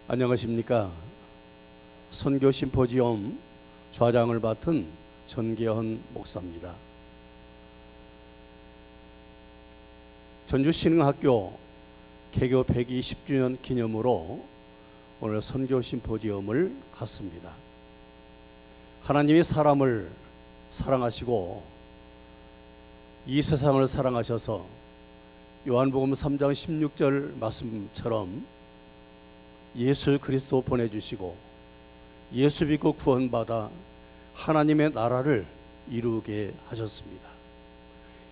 안녕하십니까. 선교 심포지엄 좌장을 맡은 전계헌 목사입니다. 전주신흥학교 개교 120주년 기념으로 오늘 선교 심포지엄을 갖습니다. 하나님이 사람을 사랑하시고 이 세상을 사랑하셔서 요한복음 3장 16절 말씀처럼 예수 그리스도 보내주시고 예수 믿고 구원받아 하나님의 나라를 이루게 하셨습니다.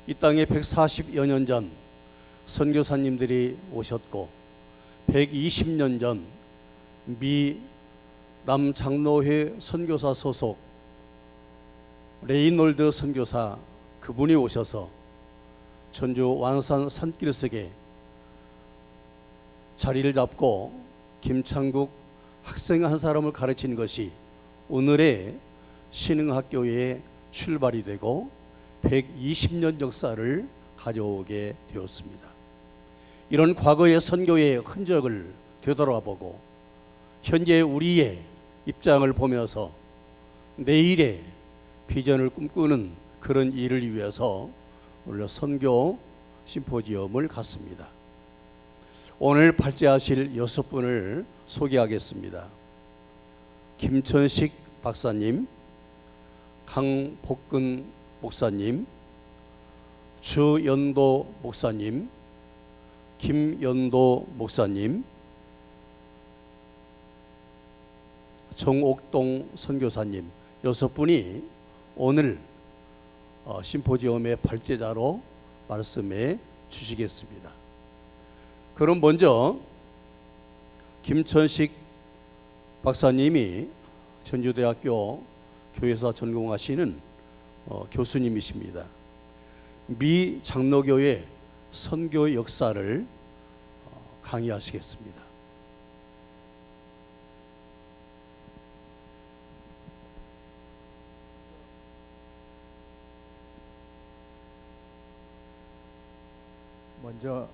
이 땅에 140여 년 전 선교사님들이 오셨고 120년 전 미 남장로회 선교사 소속 레이놀드 선교사 그분이 오셔서 전주 완산 산길석에 자리를 잡고 김창국 학생 한 사람을 가르친 것이 오늘의 신흥학교의 출발이 되고 120년 역사를 가져오게 되었습니다. 이런 과거의 선교의 흔적을 되돌아보고 현재 우리의 입장을 보면서 내일의 비전을 꿈꾸는 그런 일을 위해서 오늘 선교 심포지엄을 갖습니다. 오늘 발제하실 6분을 소개하겠습니다. 김천식 박사님, 강복근 목사님, 주연도 목사님, 김연도 목사님, 정옥동 선교사님 6분이 오늘 심포지엄의 발제자로 말씀해 주시겠습니다. 그럼 먼저 김천식 박사님이 전주대학교 교회사 전공하시는 교수님이십니다. 미 장로교회 선교 역사를 강의하시겠습니다. 먼저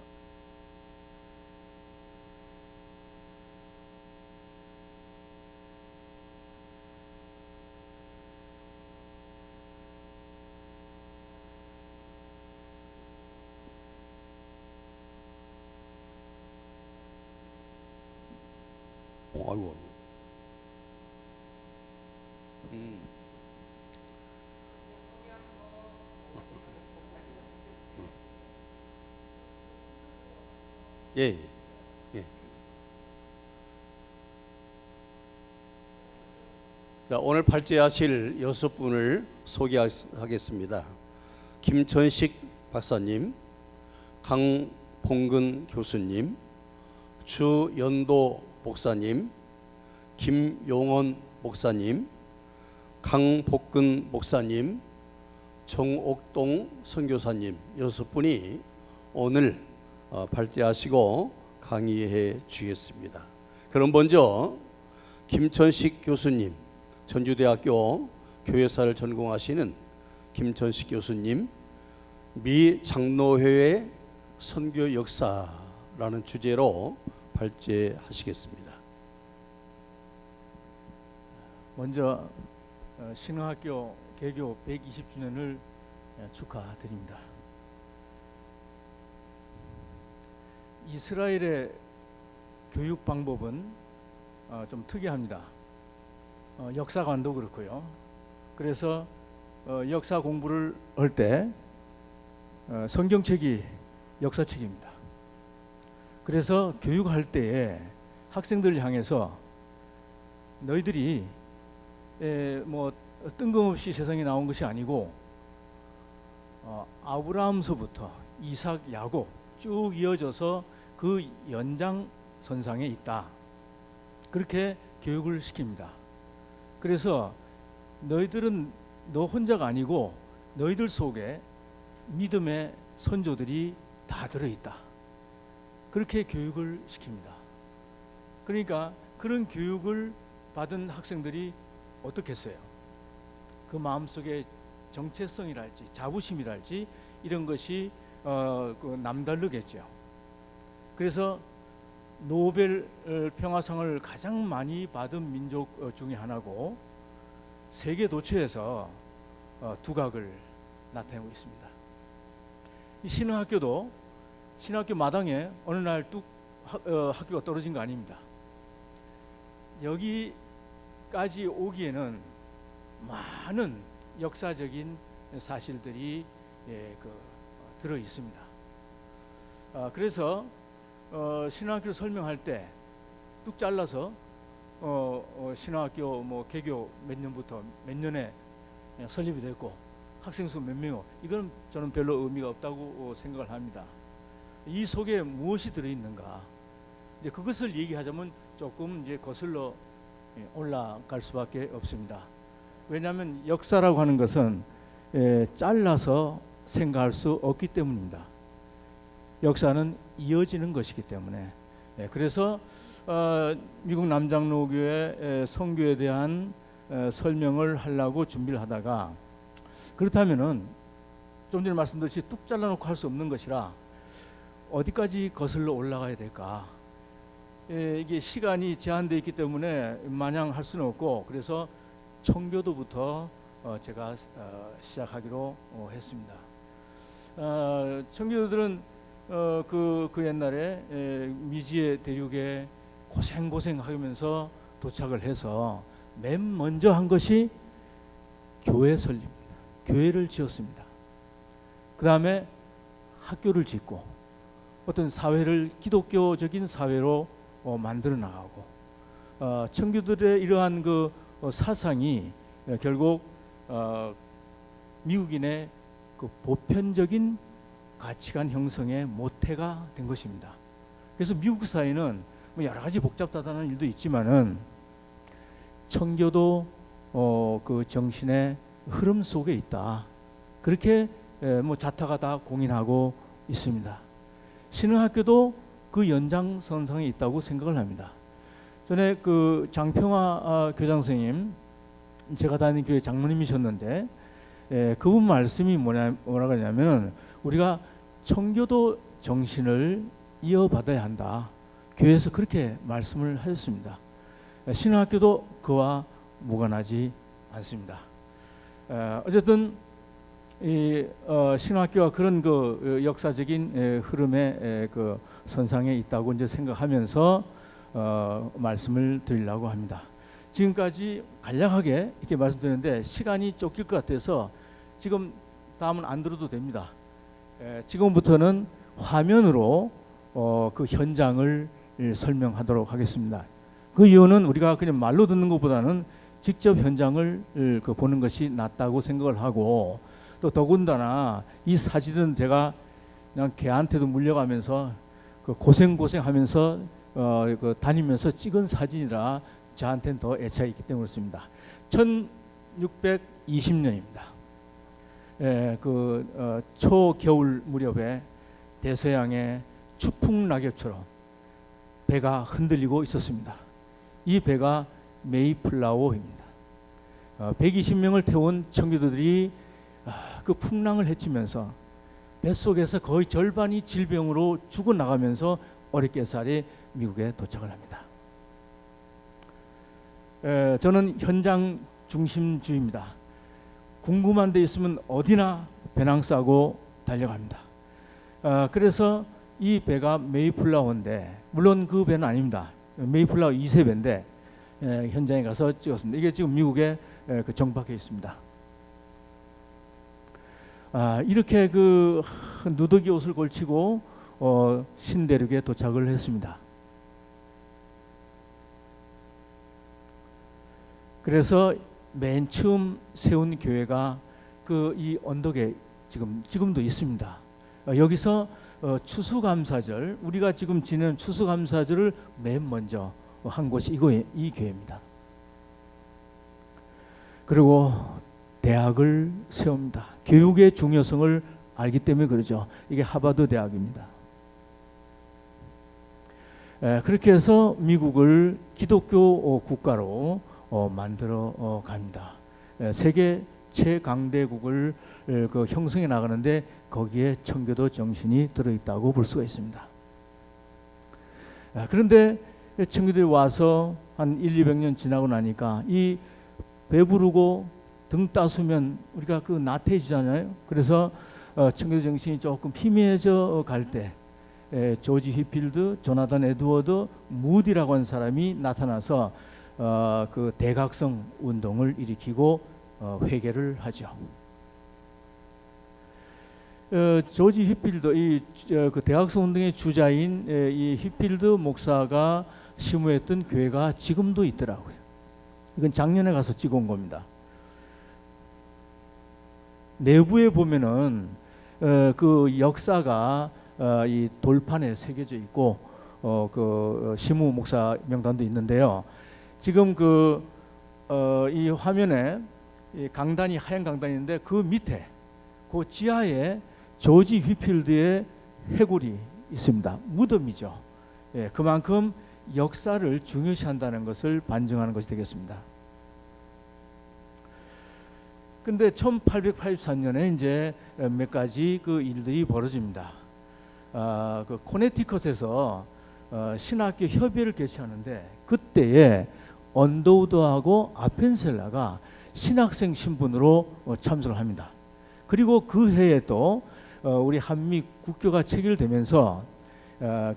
아이고. 예. 예. 자, 오늘 발제하실 6분을 소개하겠습니다. 김천식 박사님, 강봉근 교수님, 주연도 목사님, 김용원 목사님, 강복근 목사님, 정옥동 선교사님 6분이 오늘 발제하시고 강의해 주겠습니다. 그럼 먼저 김천식 교수님, 전주대학교 교회사를 전공하시는 김천식 교수님, 미 장로회의 선교 역사라는 주제로 발제하시겠습니다. 먼저 신흥학교 개교 120주년을 축하드립니다. 이스라엘의 교육 방법은 좀 특이합니다. 역사관도 그렇고요. 그래서 역사 공부를 할 때 성경책이 역사책입니다. 그래서 교육할 때에 학생들을 향해서 너희들이 뭐 뜬금없이 세상에 나온 것이 아니고 아브라함서부터 이삭, 야곱 쭉 이어져서 그 연장선상에 있다. 그렇게 교육을 시킵니다. 그래서 너희들은 너 혼자가 아니고 너희들 속에 믿음의 선조들이 다 들어있다. 그렇게 교육을 시킵니다. 그러니까 그런 교육을 받은 학생들이 어떻겠어요? 그 마음속에 정체성이랄지 노벨 평화상을 가장 많이 받은 민족 중에 하나고 세계 도처에서 두각을 나타내고 있습니다. 이 신흥학교도 신학교 마당에 어느 날 뚝 학교가 떨어진 거 아닙니다. 여기까지 오기에는 많은 역사적인 사실들이 들어 있습니다. 그래서 신학교를 설명할 때 뚝 잘라서 신학교 뭐 개교 몇 년부터 몇 년에 설립이 됐고 학생 수 몇 명이고 이건 저는 별로 의미가 없다고 생각을 합니다. 이 속에 무엇이 들어 있는가? 이제 그것을 얘기하자면 조금 이제 거슬러 올라갈 수밖에 없습니다. 왜냐하면 역사라고 하는 것은 잘라서 생각할 수 없기 때문입니다. 역사는 이어지는 것이기 때문에 그래서 미국 남장로교회 선교에 대한 설명을 하려고 준비를 하다가 그렇다면은 좀 전에 말씀드렸듯이 뚝 잘라놓고 할 수 없는 것이라 어디까지 거슬러 올라가야 될까? 이게 시간이 제한되어 있기 때문에 마냥 할 수는 없고 그래서 청교도부터 제가 시작하기로 했습니다. 청교도들은 그 옛날에 미지의 대륙에 고생하면서 도착을 해서 맨 먼저 한 것이 교회 설립입니다. 교회를 지었습니다. 그 다음에 학교를 짓고 어떤 사회를 기독교적인 사회로 만들어 나가고 청교도들의 이러한 그 사상이 결국 미국인의 그 보편적인 가치관 형성의 모태가 된 것입니다. 그래서 미국 사회는 뭐 여러 가지 복잡하다는 일도 있지만은 청교도 그 정신의 흐름 속에 있다. 그렇게 뭐 자타가 다 공인하고 있습니다. 신흥학교도 그 연장선상에 있다고 생각을 합니다. 전에 그 장평화 교장 선생님, 제가 다니는 교회 장로님이셨는데 그분 말씀이 뭐라고 하냐면 우리가 청교도 정신을 이어받아야 한다. 교회에서 그렇게 말씀을 하셨습니다. 신흥학교도 그와 무관하지 않습니다. 어쨌든 이 신학교가 그런 그 역사적인 흐름의 그 선상에 있다고 이제 생각하면서 말씀을 드리려고 합니다. 지금까지 간략하게 이렇게 말씀드렸는데 시간이 쫓길 것 같아서 지금 다음은 안 들어도 됩니다. 지금부터는 화면으로 그 현장을 설명하도록 하겠습니다. 그 이유는 우리가 그냥 말로 듣는 것보다는 직접 현장을 보는 것이 낫다고 생각을 하고 또 더군다나 이 사진은 제가 그냥 개한테도 물려가면서 그 고생하면서 그 다니면서 찍은 사진이라 저한테는 더 애착이 있기 때문에 그렇습니다. 1620년입니다. 초겨울 무렵에 대서양의 추풍 낙엽처럼 배가 흔들리고 있었습니다. 이 배가 메이플라워입니다. 120명을 태운 청교도들이 그 풍랑을 헤치면서 뱃속에서 거의 절반이 질병으로 죽어나가면서 어렵게살이 미국에 도착을 합니다. 저는 현장 중심주의입니다. 궁금한 데 있으면 어디나 배낭 싸고 달려갑니다. 그래서 이 배가 메이플라워인데 물론 그 배는 아닙니다. 메이플라워 2세 배인데 현장에 가서 찍었습니다. 이게 지금 미국에 그 정박해 있습니다. 이렇게 그 누더기 옷을 걸치고 신대륙에 도착을 했습니다. 그래서 맨 처음 세운 교회가 그 이 언덕에 지금도 있습니다. 여기서 추수감사절 우리가 지금 지내는 추수감사절을 맨 먼저 한 곳이 이 교회입니다. 그리고 대학을 세웁니다. 교육의 중요성을 알기 때문에 그러죠. 이게 하버드 대학입니다. 그렇게 해서 미국을 기독교 국가로 만들어 갑니다. 세계 최강대국을 그 형성해 나가는데 거기에 청교도 정신이 들어있다고 볼 수가 있습니다. 그런데 친구들이 와서 한 200년 지나고 나니까 이 배부르고 등 따수면 우리가 그 나태해지잖아요. 그래서 친구들 정신이 조금 희미해져 갈 때 조지 휘필드, 조나단 에드워드, 무디라고 하는 사람이 나타나서 그 대각성 운동을 일으키고 회개를 하죠. 조지 휘필드, 그 대각성 운동의 주자인 이 휘필드 목사가 심우했던 교회가 지금도 있더라고요. 이건 작년에 가서 찍어온 겁니다. 내부에 보면은 그 역사가 이 돌판에 새겨져 있고 그 심우 목사 명단도 있는데요. 지금 이 화면에 이 강단이 하얀 강단인데 그 밑에 그 지하에 조지 휘필드의 해골이 있습니다. 무덤이죠. 그만큼 역사를 중요시한다는 것을 반증하는 것이 되겠습니다. 근데 1884년에 이제 몇 가지 그 일들이 벌어집니다. 그 코네티컷에서 신학교 협의회를 개최하는데 그때에 언더우드하고 아펜셀라가 신학생 신분으로 참석을 합니다. 그리고 그 해에 또 우리 한미 국교가 체결되면서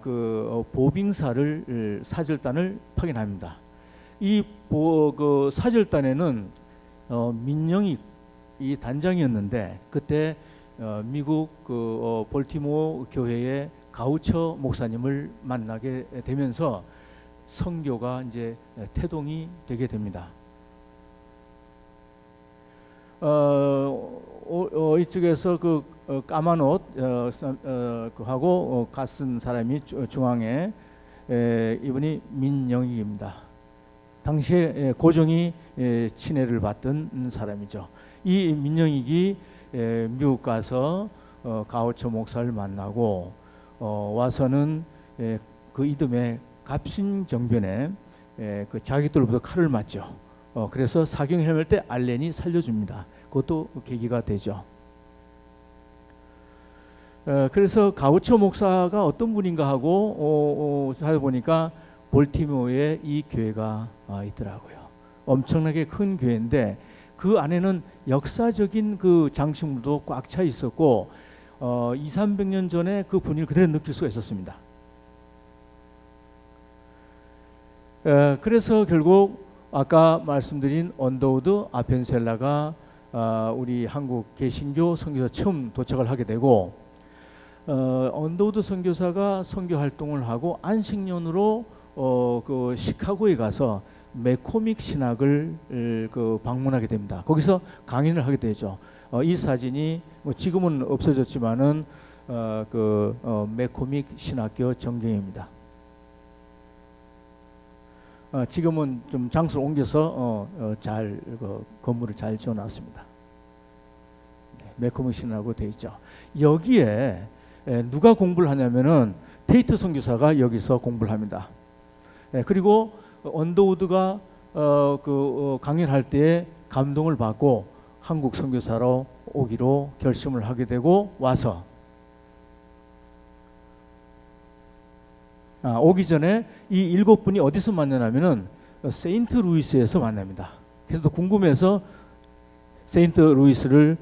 그 보빙사를 사절단을 파견합니다. 그 사절단에는 민영이 이 단장이었는데 그때 미국 그 볼티모어 교회의 가우처 목사님을 만나게 되면서 선교가 이제 태동이 되게 됩니다. 이쪽에서 그 까만 옷 하고 갓 쓴 사람이 중앙에 이분이 민영익입니다. 당시에 고종이 친애를 받던 사람이죠. 이 민영익이 미국 가서 가우처 목사를 만나고 와서는 그 이듬해 갑신정변에 그 자기들로부터 칼을 맞죠. 그래서 사경을 헤맬 때 알렌이 살려줍니다. 그것도 계기가 되죠. 그래서 가우처 목사가 어떤 분인가 하고 찾아보니까 볼티모어에 이 교회가 있더라고요. 엄청나게 큰 교회인데 그 안에는 역사적인 그 장식물도 꽉 차 있었고 200~300년 전에 그 분위기를 그대로 느낄 수가 있었습니다. 그래서 결국 아까 말씀드린 언더우드 아펜셀라가 우리 한국 개신교 선교사 처음 도착을 하게 되고 언더우드 선교사가 선교 활동을 하고 안식년으로 그 시카고에 가서 메코믹 신학을 그 방문하게 됩니다. 거기서 강연을 하게 되죠. 이 사진이 뭐 지금은 없어졌지만은 메코믹 신학교 전경입니다. 지금은 좀 장소를 옮겨서 잘 건물을 잘 지어놨습니다. 메코믹 신학으로 되어 있죠. 여기에 누가 공부를 하냐면은 테이트 선교사가 여기서 공부를 합니다. 그리고 언더우드가 강연할 때에 감동을 받고 한국 선교사로 오기로 결심을 하게 되고 와서 오기 전에 이 7분이 어디서 만나냐면은 세인트 루이스에서 만납니다. 그래서 궁금해서 세인트 루이스를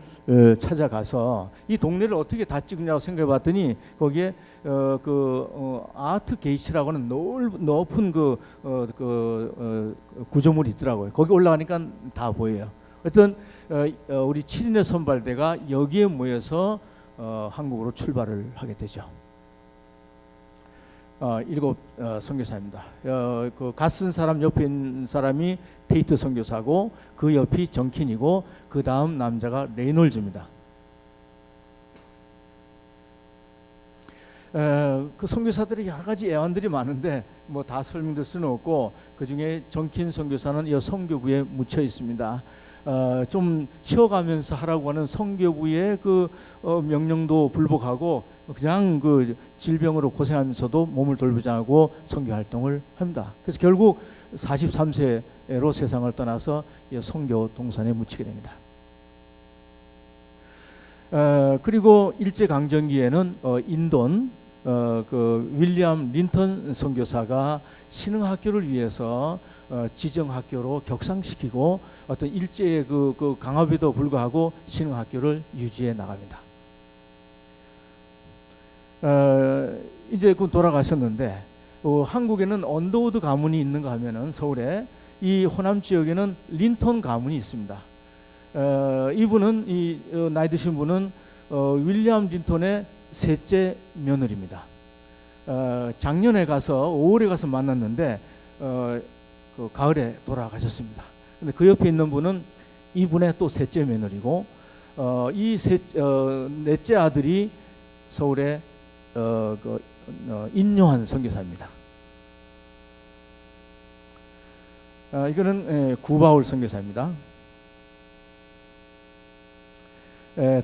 찾아가서 이 동네를 어떻게 다 찍느냐고 생각해 봤더니 거기에 아트 게이츠라고 하는 높은 구조물이 있더라고요. 거기 올라가니까 다 보여요. 하여튼 우리 7인의 선발대가 여기에 모여서 한국으로 출발을 하게 되죠. 7 선교사입니다. 그 갓쓴 사람 옆에 있는 사람이 테이트 선교사고 그 옆이 정킨이고 그 다음 남자가 레이놀즈입니다. 그 선교사들이 여러 가지 애환들이 많은데 뭐 다 설명될 수는 없고 그 중에 정킨 선교사는 이 선교부에 묻혀 있습니다. 좀 쉬어가면서 하라고 하는 선교부의 그 명령도 불복하고 그냥 그 질병으로 고생하면서도 몸을 돌보지 않고 선교 활동을 합니다. 그래서 결국 43세로 세상을 떠나서 선교 동산에 묻히게 됩니다. 그리고 일제강점기에는 인돈 그 윌리엄 린턴 선교사가 신흥학교를 위해서 지정학교로 격상시키고 어떤 일제의 그 강압에도 불구하고 신흥학교를 유지해 나갑니다. 이제 그 돌아가셨는데 한국에는 언더우드 가문이 있는가 하면은 서울에 이 호남 지역에는 린턴 가문이 있습니다. 이분은 나이 드신 분은 윌리엄 린턴의 셋째 며느리입니다. 작년에 가서 5월에 가서 만났는데 그 가을에 돌아가셨습니다. 근데 그 옆에 있는 분은 이분의 또 셋째 며느리고 넷째 아들이 서울의 인요한 선교사입니다. 이거는 구바울 선교사입니다.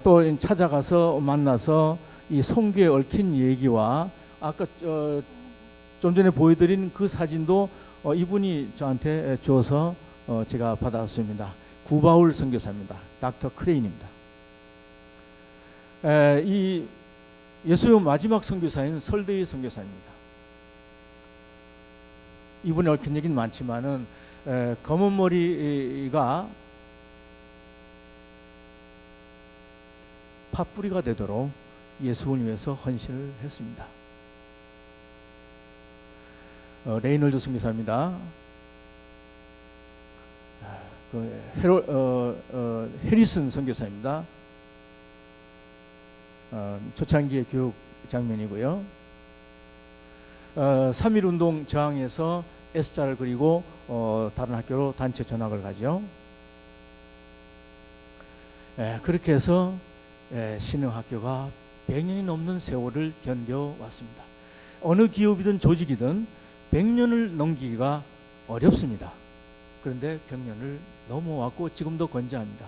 또 찾아가서 만나서 이 선교에 얽힌 얘기와 아까 좀 전에 보여드린 그 사진도 이분이 저한테 줘서 제가 받았습니다. 구바울 선교사입니다. 닥터 크레인입니다. 이 예수의 마지막 선교사인 설대의 선교사입니다. 이분이 얽힌 얘기는 많지만은 검은 머리가 팥뿌리가 되도록 예수를 위해서 헌신을 했습니다. 레이놀드 선교사입니다. 해리슨 선교사입니다. 초창기의 교육 장면이고요. 3.1운동 저항에서 S자를 그리고 다른 학교로 단체 전학을 가죠. 그렇게 해서 신흥학교가 100년이 넘는 세월을 견뎌왔습니다. 어느 기업이든 조직이든 100년을 넘기기가 어렵습니다. 그런데 100년을 넘어왔고 지금도 건재합니다.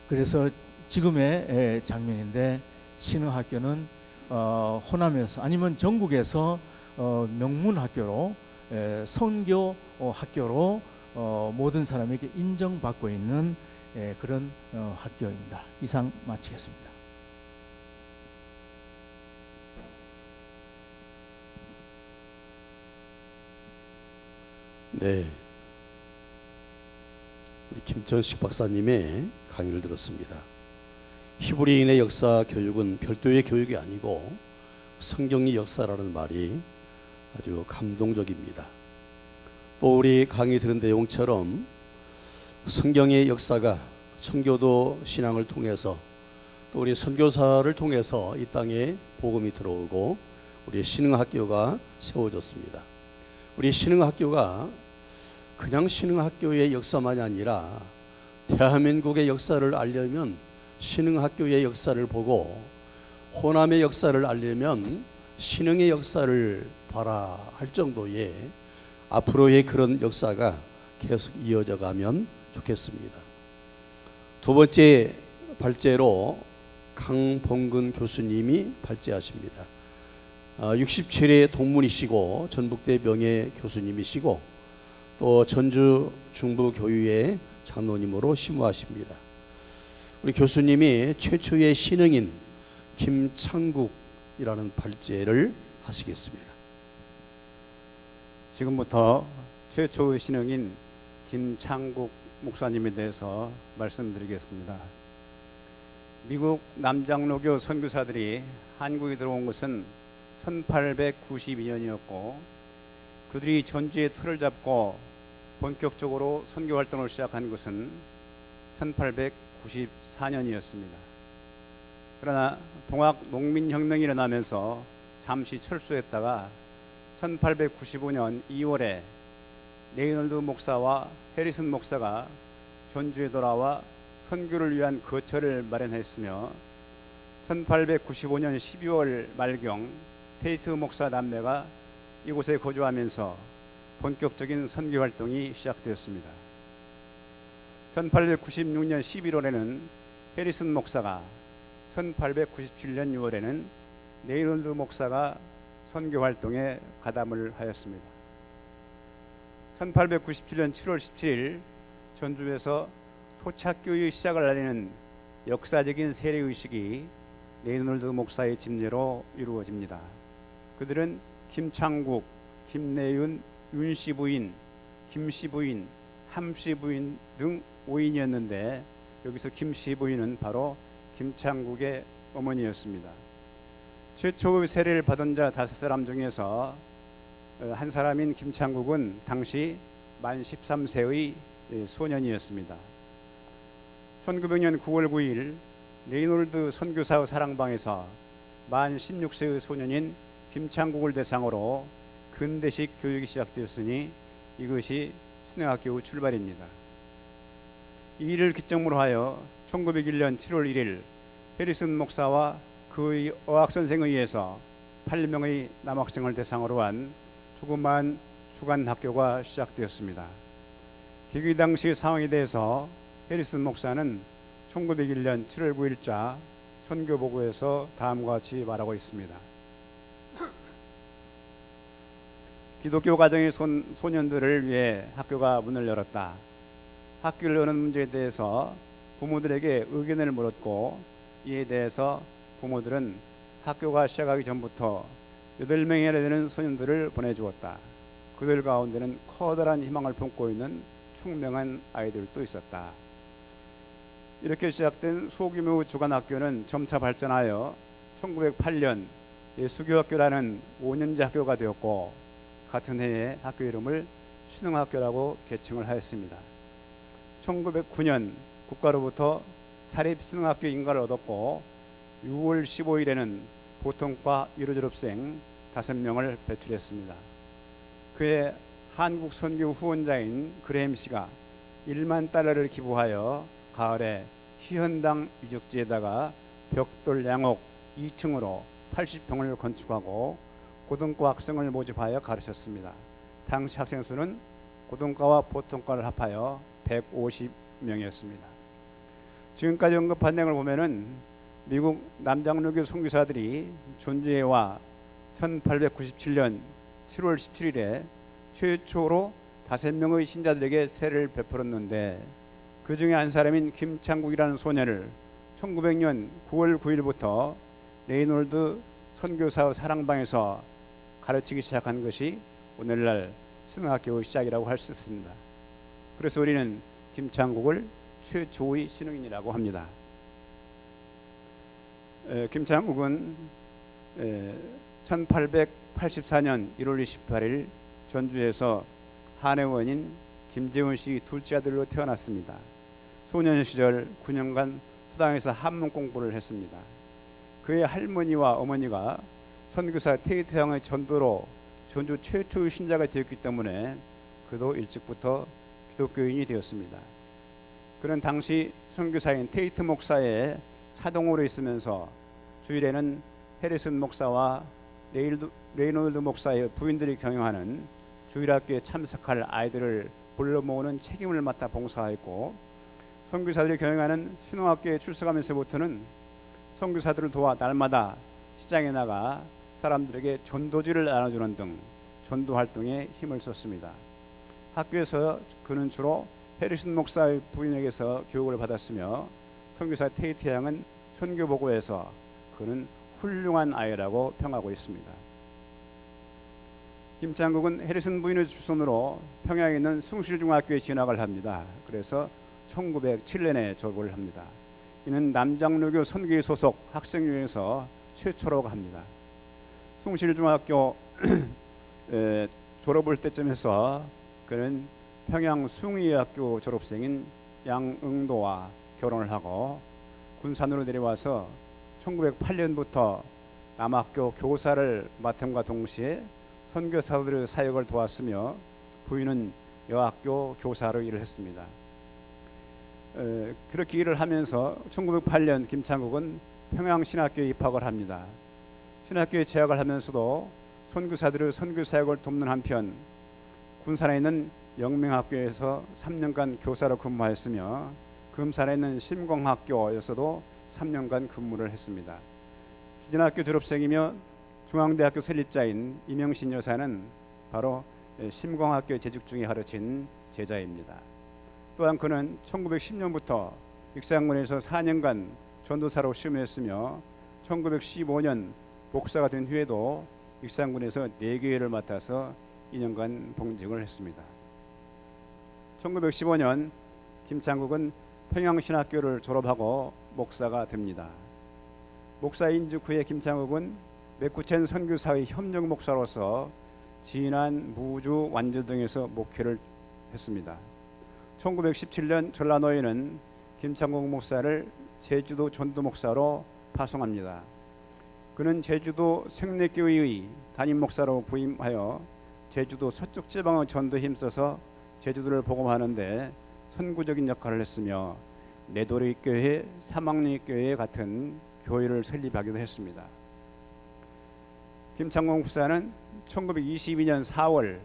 그래서 지금의 장면인데 신흥학교는 호남에서 아니면 전국에서 명문학교로 선교 학교로 모든 사람에게 인정받고 있는 그런 학교입니다. 이상 마치겠습니다. 네, 우리 김천식 박사님의 강의를 들었습니다. 히브리인의 역사 교육은 별도의 교육이 아니고 성경의 역사라는 말이 아주 감동적입니다. 또 우리 강의 들은 내용처럼 성경의 역사가 청교도 신앙을 통해서 또 우리 선교사를 통해서 이 땅에 복음이 들어오고 우리 신흥학교가 세워졌습니다. 우리 신흥학교가 그냥 신흥학교의 역사만이 아니라 대한민국의 역사를 알려면 신흥학교의 역사를 보고 호남의 역사를 알려면 신흥의 역사를 봐라 할 정도의 앞으로의 그런 역사가 계속 이어져 가면 좋겠습니다. 두 번째 발제로 강봉근 교수님이 발제하십니다. 67회 동문이시고 전북대 명예 교수님이시고 또 전주 중부교유의 장로님으로 심우하십니다. 우리 교수님이 최초의 신흥인 김창국이라는 발제를 하시겠습니다. 지금부터 최초의 신흥인 김창국 목사님에 대해서 말씀드리겠습니다. 미국 남장로교 선교사들이 한국에 들어온 것은 1892년이었고 그들이 전주에 틀을 잡고 본격적으로 선교 활동을 시작한 것은 1894년이었습니다. 그러나 동학 농민혁명이 일어나면서 잠시 철수했다가 1895년 2월에 레이놀드 목사와 해리슨 목사가 전주에 돌아와 선교를 위한 거처를 마련했으며 1895년 12월 말경 테이트 목사 남매가 이곳에 거주하면서 본격적인 선교 활동이 시작되었습니다. 1896년 11월에는 해리슨 목사가, 1897년 6월에는 레이놀드 목사가 선교 활동에 가담을 하였습니다. 1897년 7월 17일 전주에서 토착교의 시작을 알리는 역사적인 세례의식이 레이놀드 목사의 집례로 이루어집니다. 그들은 김창국, 김내윤, 윤씨 부인, 김씨 부인, 함씨 부인 등 5인이었는데 여기서 김씨 부인은 바로 김창국의 어머니였습니다. 최초의 세례를 받은 자 5사람 중에서 한 사람인 김창국은 당시 만 13세의 소년이었습니다. 1900년 9월 9일 레이놀드 선교사의 사랑방에서 만 16세의 소년인 김창국을 대상으로 근대식 교육이 시작되었으니 이것이 신흥학교의 출발입니다. 이 일을 기점으로 하여 1901년 7월 1일 해리슨 목사와 그의 어학선생에 의해서 8명의 남학생을 대상으로 한 조그마한 주간 학교가 시작되었습니다. 개교 당시의 상황에 대해서 해리슨 목사는 1901년 7월 9일자 선교보고에서 다음과 같이 말하고 있습니다. 기독교 가정의 소년들을 위해 학교가 문을 열었다. 학교를 여는 문제에 대해서 부모들에게 의견을 물었고 이에 대해서 부모들은 학교가 시작하기 전부터 8명이나 되는 소년들을 보내주었다. 그들 가운데는 커다란 희망을 품고 있는 총명한 아이들도 있었다. 이렇게 시작된 소규모 주간학교는 점차 발전하여 1908년 예수교학교라는 5년제 학교가 되었고 같은 해에 학교 이름을 신흥학교라고 개칭을 하였습니다. 1909년 국가로부터 사립신흥학교 인가를 얻었고 6월 15일에는 보통과 1호 졸업생 5명을 배출했습니다. 그해 한국 선교 후원자인 그레임 씨가 1만 달러를 기부하여 가을에 희현당 유적지에다가 벽돌 양옥 2층으로 80평을 건축하고 고등과 학생을 모집하여 가르쳤습니다. 당시 학생 수는 고등과와 보통과를 합하여 150명이었습니다. 지금까지 언급한 내용을 보면은 미국 남장로교 선교사들이 존재해와 1897년 7월 17일에 최초로 5명의 신자들에게 세례를 베풀었는데 그 중에 한 사람인 김창국이라는 소년을 1900년 9월 9일부터 레이놀드 선교사의 사랑방에서 가르치기 시작한 것이 오늘날 신흥학교의 시작이라고 할 수 있습니다. 그래서 우리는 김창국을 최초의 신흥인이라고 합니다. 김창국은 1884년 1월 28일 전주에서 한의원인 김재훈 씨 둘째 아들로 태어났습니다. 소년 시절 9년간 수당에서 한문 공부를 했습니다. 그의 할머니와 어머니가 선교사 테이트 형의 전도로 전주 최초의 신자가 되었기 때문에 그도 일찍부터 기독교인이 되었습니다. 그는 당시 선교사인 테이트 목사의 사동으로 있으면서 주일에는 해리슨 목사와 레이놀드 목사의 부인들이 경영하는 주일학교에 참석할 아이들을 불러 모으는 책임을 맡아 봉사했고 선교사들이 경영하는 신흥학교에 출석하면서부터는 선교사들을 도와 날마다 시장에 나가 사람들에게 전도지를 나눠주는 등 전도 활동에 힘을 썼습니다. 학교에서 그는 주로 해리슨 목사의 부인에게서 교육을 받았으며 선교사 테이트 양은 선교보고에서 그는 훌륭한 아이라고 평하고 있습니다. 김창국은 해리슨 부인의 주선으로 평양에 있는 숭실중학교에 진학을 합니다. 그래서 1907년에 졸업을 합니다. 이는 남장로교 선교회 소속 학생 중에서 최초라고 합니다. 숭실중학교 졸업할 때쯤에서 그는 평양 숭의학교 졸업생인 양응도와 결혼을 하고 군산으로 내려와서 1908년부터 남학교 교사를 맡음과 동시에 선교사들의 사역을 도왔으며 부인은 여학교 교사로 일을 했습니다. 그렇게 일을 하면서 1908년 김창국은 평양신학교에 입학을 합니다. 신학교에 재학을 하면서도 선교사들의 선교사역을 돕는 한편 군산에 있는 영명학교에서 3년간 교사로 근무하였으며 금산에 있는 심공학교에서도 3년간 근무를 했습니다. 기진학교 졸업생이며 중앙대학교 설립자인 이명신 여사는 바로 심공학교 재직 중에 가르친 제자입니다. 또한 그는 1910년부터 익산군에서 4년간 전도사로 시험했으며 1915년 목사가 된 후에도 익산군에서 4교회를 맡아서 2년간 봉직을 했습니다. 1915년 김창국은 평양신학교를 졸업하고 목사가 됩니다. 목사 인직 후에 김창국은 맥구첸 선교사의 협력 목사로서 진안, 무주, 완주 등에서 목회를 했습니다. 1917년 전라노예는 김창국 목사를 제주도 전도 목사로 파송합니다. 그는 제주도 생례교회의 담임 목사로 부임하여 제주도 서쪽 지방의 전도에 힘써서 제주도를 복음하는데 선구적인 역할을 했으며 내도리교회, 사막리교회 같은 교회를 설립하기도 했습니다. 김창국 목사는 1922년 4월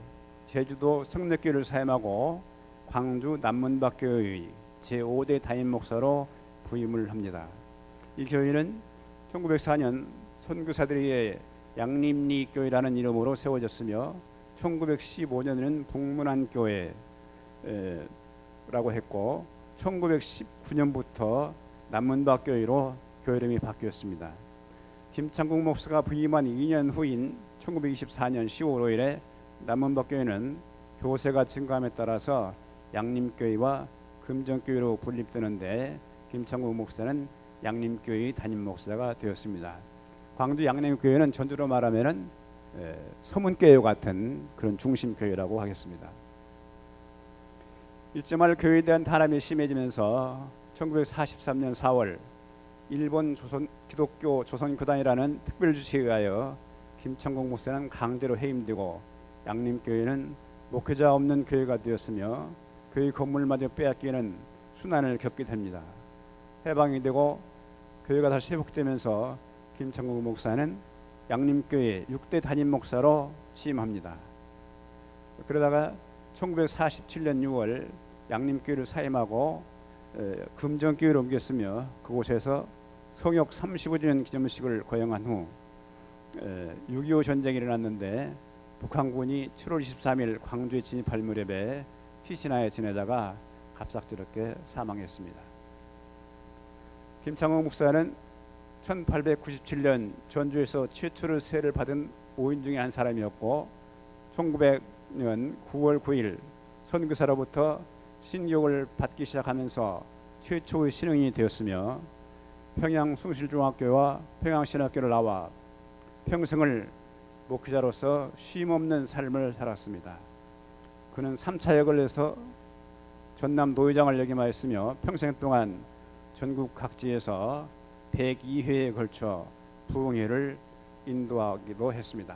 제주도 성례교회를 사임하고 광주 남문박교회의 제5대 담임 목사로 부임을 합니다. 이 교회는 1904년 선교사들의 양림리교회라는 이름으로 세워졌으며 1915년에는 북문안교회라고 했고 1919년부터 남문박교회로 교회 이름이 바뀌었습니다. 김창국 목사가 부임한 2년 후인 1924년 10월 5일에 남문박교회는 교세가 증가함에 따라서 양림교회와 금정교회로 분립되는데 김창국 목사는 양림교회의 담임 목사가 되었습니다. 광주 양림교회는 전주로 말하면은 서문교회 같은 그런 중심교회라고 하겠습니다. 일제말 교회에 대한 탄압이 심해지면서 1943년 4월 일본 기독교 조선교단이라는 특별주치에 의하여 김창국 목사는 강제로 해임되고 양림교회는 목회자 없는 교회가 되었으며 교회 건물마저 빼앗기는 순환을 겪게 됩니다. 해방이 되고 교회가 다시 회복되면서 김창국 목사는 양림교회 6대 담임 목사로 취임합니다. 그러다가 1947년 6월 양림교회를 사임하고 금정교회로 옮겼으며 그곳에서 성역 35주년 기념식을 거행한 후 6.25 전쟁이 일어났는데 북한군이 7월 23일 광주에 진입할 무렵에 피신하에 지내다가 갑작스럽게 사망했습니다. 김창국 목사는 1897년 전주에서 최초로 세를 받은 5인 중에 한 사람이었고 1900년 9월 9일 선교사로부터 신교를 받기 시작하면서 최초의 신흥인이 되었으며 평양 숭실중학교와 평양신학교를 나와 평생을 목회자로서 쉼없는 삶을 살았습니다. 그는 3차 역을에서 전남 노회장을 역임하였으며 평생 동안 전국 각지에서 102회에 걸쳐 부흥회를 인도하기도 했습니다.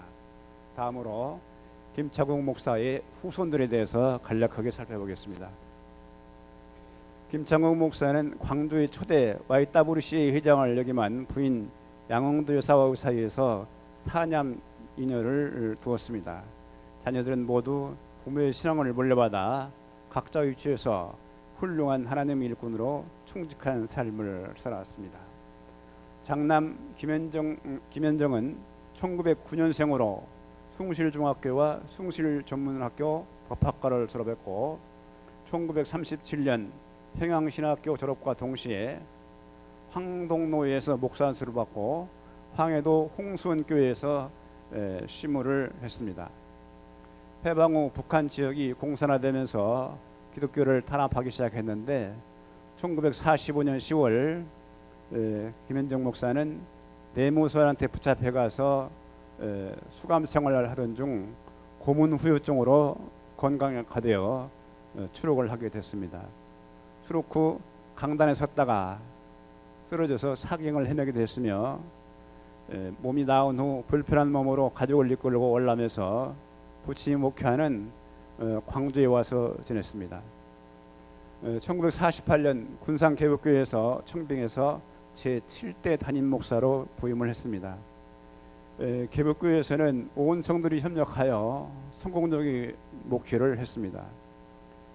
다음으로 김창국 목사의 후손들에 대해서 간략하게 살펴보겠습니다. 김창국 목사는 광주의 초대 YWCA 회장을 역임한 부인 양홍도 여사와의 사이에서 4남 이녀를 두었습니다. 자녀들은 모두 부모의 신앙을 물려받아 각자 위치에서 훌륭한 하나님의 일꾼으로 충직한 삶을 살았습니다. 장남 김현정은 1909년생으로 숭실중학교와 숭실전문학교 법학과를 졸업했고 1937년 평양신학교 졸업과 동시에 황동로에서 목사 안수를 받고 황해도 홍수원교회에서 시무를 했습니다. 해방 후 북한 지역이 공산화되면서 기독교를 탄압하기 시작했는데 1945년 10월 김현정 목사는 내무소한테 붙잡혀가서 수감 생활을 하던 중 고문 후유증으로 건강하되어 추록을 하게 됐습니다. 추록 후 강단에 섰다가 쓰러져서 사경을 헤매게 됐으며 몸이 나은 후 불편한 몸으로 가족을 이끌고 올라면서 부친이 목회하는 광주에 와서 지냈습니다. 1948년 군산개복교회에서 청빙에서 제7대 담임 목사로 부임을 했습니다. 개복교회에서는 온 성도들이 협력하여 성공적인 목회를 했습니다.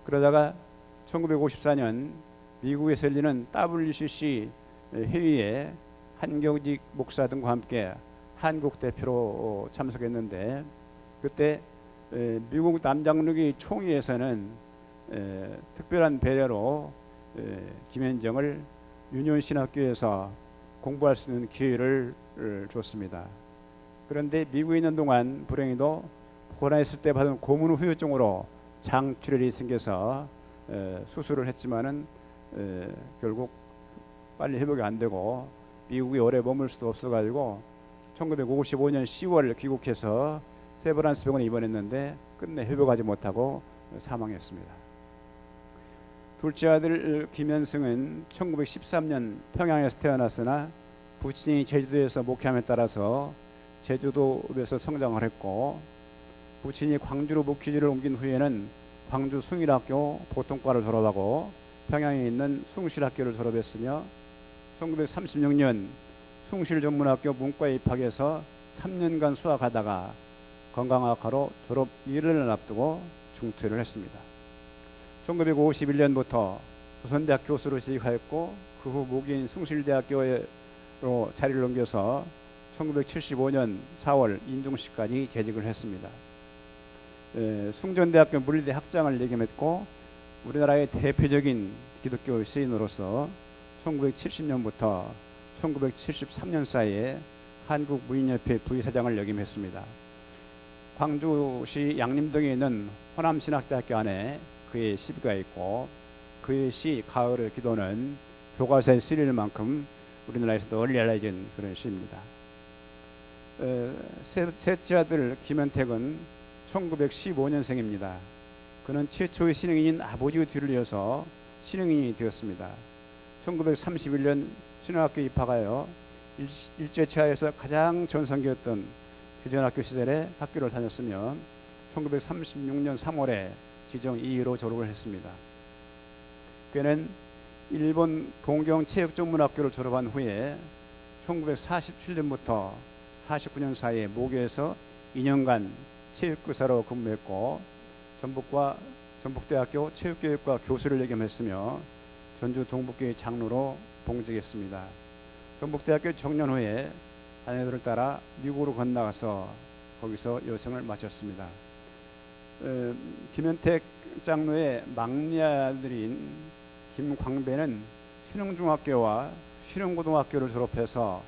그러다가 1954년 미국에서 열리는 WCC 회의에 한경직 목사 등과 함께 한국 대표로 참석했는데 그때 미국 남장로교 총회에서는 특별한 배려로 김현정을 유년신학교에서 공부할 수 있는 기회를 줬습니다. 그런데 미국에 있는 동안 불행히도 고난했을 때 받은 고문 후유증으로 장출혈이 생겨서 수술을 했지만은 결국 빨리 회복이 안 되고 미국에 오래 머물 수도 없어가지고 1955년 10월 귀국해서 세브란스 병원에 입원했는데 끝내 회복하지 못하고 사망했습니다. 둘째 아들 김현승은 1913년 평양에서 태어났으나 부친이 제주도에서 목회함에 따라서 제주도에서 성장을 했고, 부친이 광주로 목회지를 옮긴 후에는 광주 숭일학교 보통과를 졸업하고 평양에 있는 숭실학교를 졸업했으며 1936년 숭실전문학교 문과에 입학해서 3년간 수학하다가 건강학과로 졸업 1년을 앞두고 중퇴를 했습니다. 1951년부터 조선대학 교수로 재직하였고 그 후 모기인 숭실대학교로 자리를 옮겨서 1975년 4월 임종식까지 재직을 했습니다. 숭전대학교 물리대 학장을 역임했고 우리나라의 대표적인 기독교 시인으로서 1970년부터 1973년 사이에 한국무인협회 부의사장을 역임했습니다. 광주시 양림동에 있는 호남신학대학교 안에 그의 시비가 있고 그의 시 가을의 기도는 교과서에 실릴 만큼 우리나라에서 널리 알려진 그런 시입니다. 셋째 아들 김현택은 1915년생입니다. 그는 최초의 신흥인인 아버지의 뒤를 이어서 신흥인이 되었습니다. 1931년 신흥학교에 입학하여 일제차에서 가장 전성기였던 교전학교 시절에 학교를 다녔으며 1936년 3월에 지정 2위로 졸업을 했습니다. 그는 일본 동경체육전문학교를 졸업한 후에 1947년부터 49년 사이에 모교에서 2년간 체육교사로 근무했고 전북대학교 체육교육과 교수를 역임했으며 전주 동북교회 장로로 봉직했습니다. 전북대학교 정년 후에 아내들을 따라 미국으로 건너가서 거기서 여생을 마쳤습니다. 김현택 장로의 막내 아들인 김광배는 신흥중학교와 신흥고등학교를 졸업해서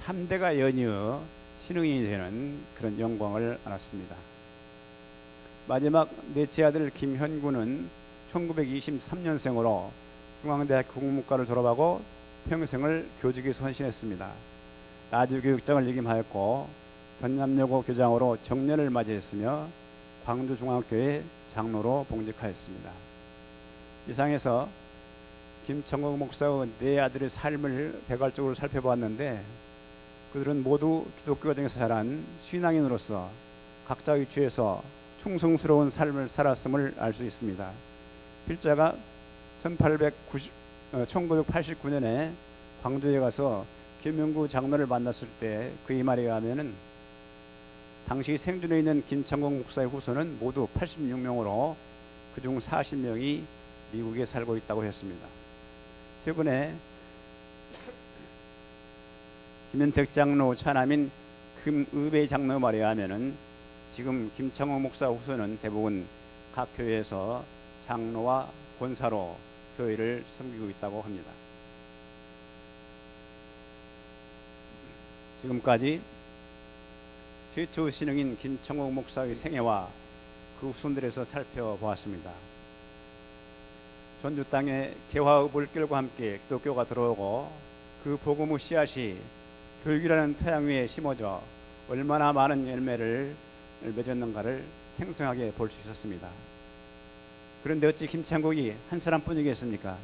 3대가 연이어 신흥인이 되는 그런 영광을 알았습니다. 마지막 넷째 아들 김현구는 1923년생으로 중앙대학 국문과를 졸업하고 평생을 교직에 헌신했습니다. 나주교육장을 역임하였고 전남여고 교장으로 정년을 맞이했으며 광주중앙교회 장로로 봉직하였습니다. 이상에서 김청국 목사의 네 아들의 삶을 개괄적으로 살펴보았는데 그들은 모두 기독교 가정에서 자란 신앙인으로서 각자 위치에서 충성스러운 삶을 살았음을 알 수 있습니다. 필자가 1989년에 광주에 가서 김영구 장로를 만났을 때 그의 말에 의하면은 당시 생존해 있는 김창국 목사의 후손은 모두 86명으로 그중 40명이 미국에 살고 있다고 했습니다. 최근에 김현택 장로 차남인 금의배 장로 말에 의하면은 지금 김창호 목사 후손은 대부분 각 교회에서 장로와 권사로 교회를 섬기고 있다고 합니다. 지금까지 최초 신흥인 김청옥 목사의 생애와 그 후손들에서 살펴보았습니다. 전주 땅에 개화의 물결과 함께 기독교가 들어오고 그 복음의 씨앗이 교육이라는 태양 위에 심어져 얼마나 많은 열매를 맺었는가를 생생하게 볼 수 있었습니다. 그런데 어찌 김창국이 한 사람뿐이겠습니까?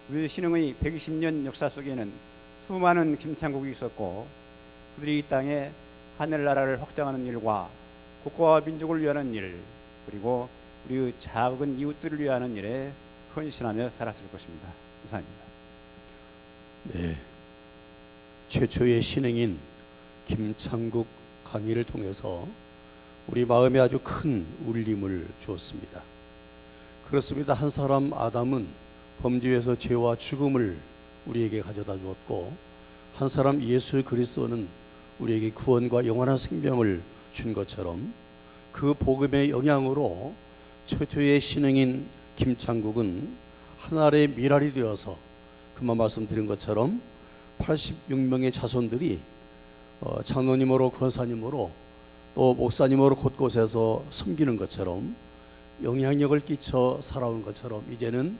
우리 신흥의 120년 역사 속에는 수많은 김창국이 있었고 그들이 이 땅에 하늘나라를 확장하는 일과 국가와 민족을 위하는 일 그리고 우리의 작은 이웃들을 위하는 일에 헌신하며 살았을 것입니다. 이상입니다. 네, 최초의 신흥인 김창국 강의를 통해서 우리 마음에 아주 큰 울림을 주었습니다. 그렇습니다. 한 사람 아담은 범죄에서 죄와 죽음을 우리에게 가져다 주었고 한 사람 예수 그리스도는 우리에게 구원과 영원한 생명을 준 것처럼 그 복음의 영향으로 최초의 신흥인 김창국은 하늘의 미랄이 되어서 그만 말씀드린 것처럼 86명의 자손들이 장로님으로 권사님으로 또 목사님으로 곳곳에서 섬기는 것처럼 영향력을 끼쳐 살아온 것처럼 이제는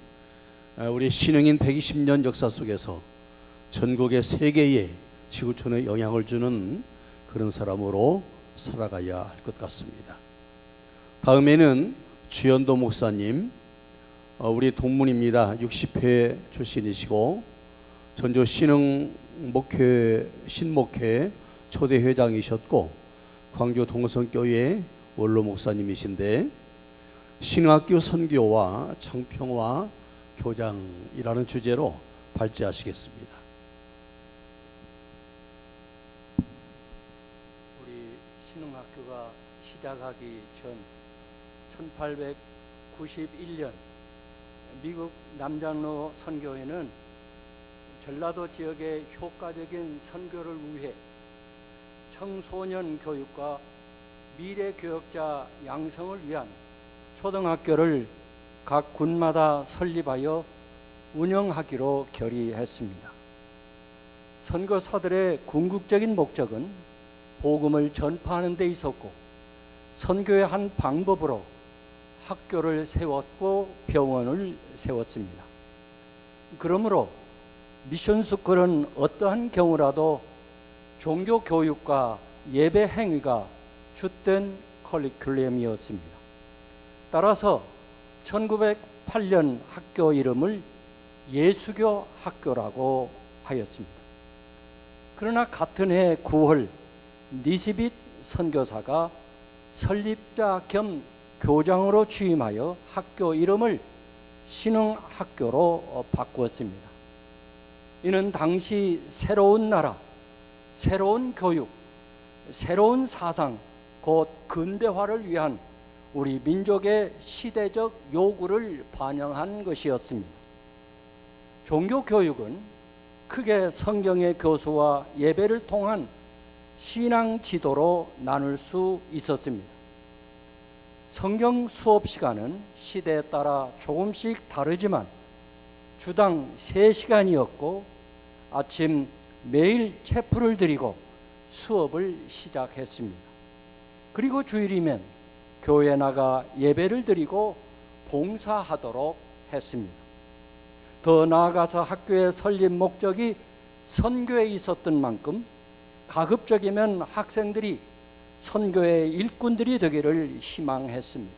우리 신흥인 120년 역사 속에서 전국의 세계에 지구촌에 영향을 주는 그런 사람으로 살아가야 할 것 같습니다. 다음에는 주연도 목사님, 우리 동문입니다. 60회 출신이시고 전주 신흥 목회 신목회 초대 회장이셨고 광주 동성교회 원로 목사님이신데 신학교 선교와 청평화 교장이라는 주제로 발제하시겠습니다. 우리 신흥학교가 시작하기 전 1891년 미국 남장로 선교회는 전라도 지역의 효과적인 선교를 위해 청소년 교육과 미래 교역자 양성을 위한 초등학교를 각 군마다 설립하여 운영하기로 결의했습니다. 선교사들의 궁극적인 목적은 복음을 전파하는 데 있었고 선교의 한 방법으로 학교를 세웠고 병원을 세웠습니다. 그러므로 미션스쿨은 어떠한 경우라도 종교 교육과 예배 행위가 주된 커리큘럼이었습니다. 따라서 1908년 학교 이름을 예수교 학교라고 하였습니다. 그러나 같은 해 9월 니시빗 선교사가 설립자 겸 교장으로 취임하여 학교 이름을 신흥학교로 바꾸었습니다. 이는 당시 새로운 나라, 새로운 교육, 새로운 사상, 곧 근대화를 위한 우리 민족의 시대적 요구를 반영한 것이었습니다. 종교교육은 크게 성경의 교수와 예배를 통한 신앙 지도로 나눌 수 있었습니다. 성경 수업 시간은 시대에 따라 조금씩 다르지만 주당 3시간이었고 아침 매일 체프를 드리고 수업을 시작했습니다. 그리고 주일이면 교회에 나가 예배를 드리고 봉사하도록 했습니다. 더 나아가서 학교의 설립 목적이 선교에 있었던 만큼 가급적이면 학생들이 선교의 일꾼들이 되기를 희망했습니다.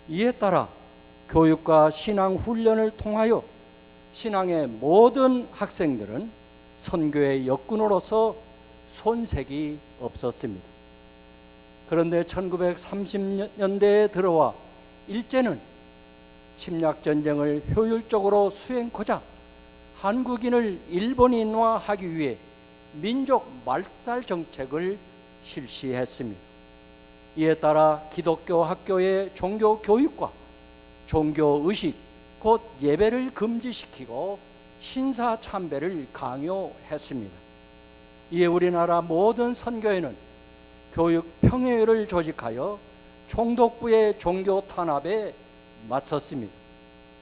이에 따라 교육과 신앙 훈련을 통하여 신앙의 모든 학생들은 선교의 역군으로서 손색이 없었습니다. 그런데 1930년대에 들어와 일제는 침략전쟁을 효율적으로 수행코자 한국인을 일본인화하기 위해 민족 말살 정책을 실시했습니다. 이에 따라 기독교 학교의 종교 교육과 종교 의식, 곧 예배를 금지시키고 신사 참배를 강요했습니다. 이에 우리나라 모든 선교회는 교육 평화회를 조직하여 총독부의 종교 탄압에 맞섰습니다.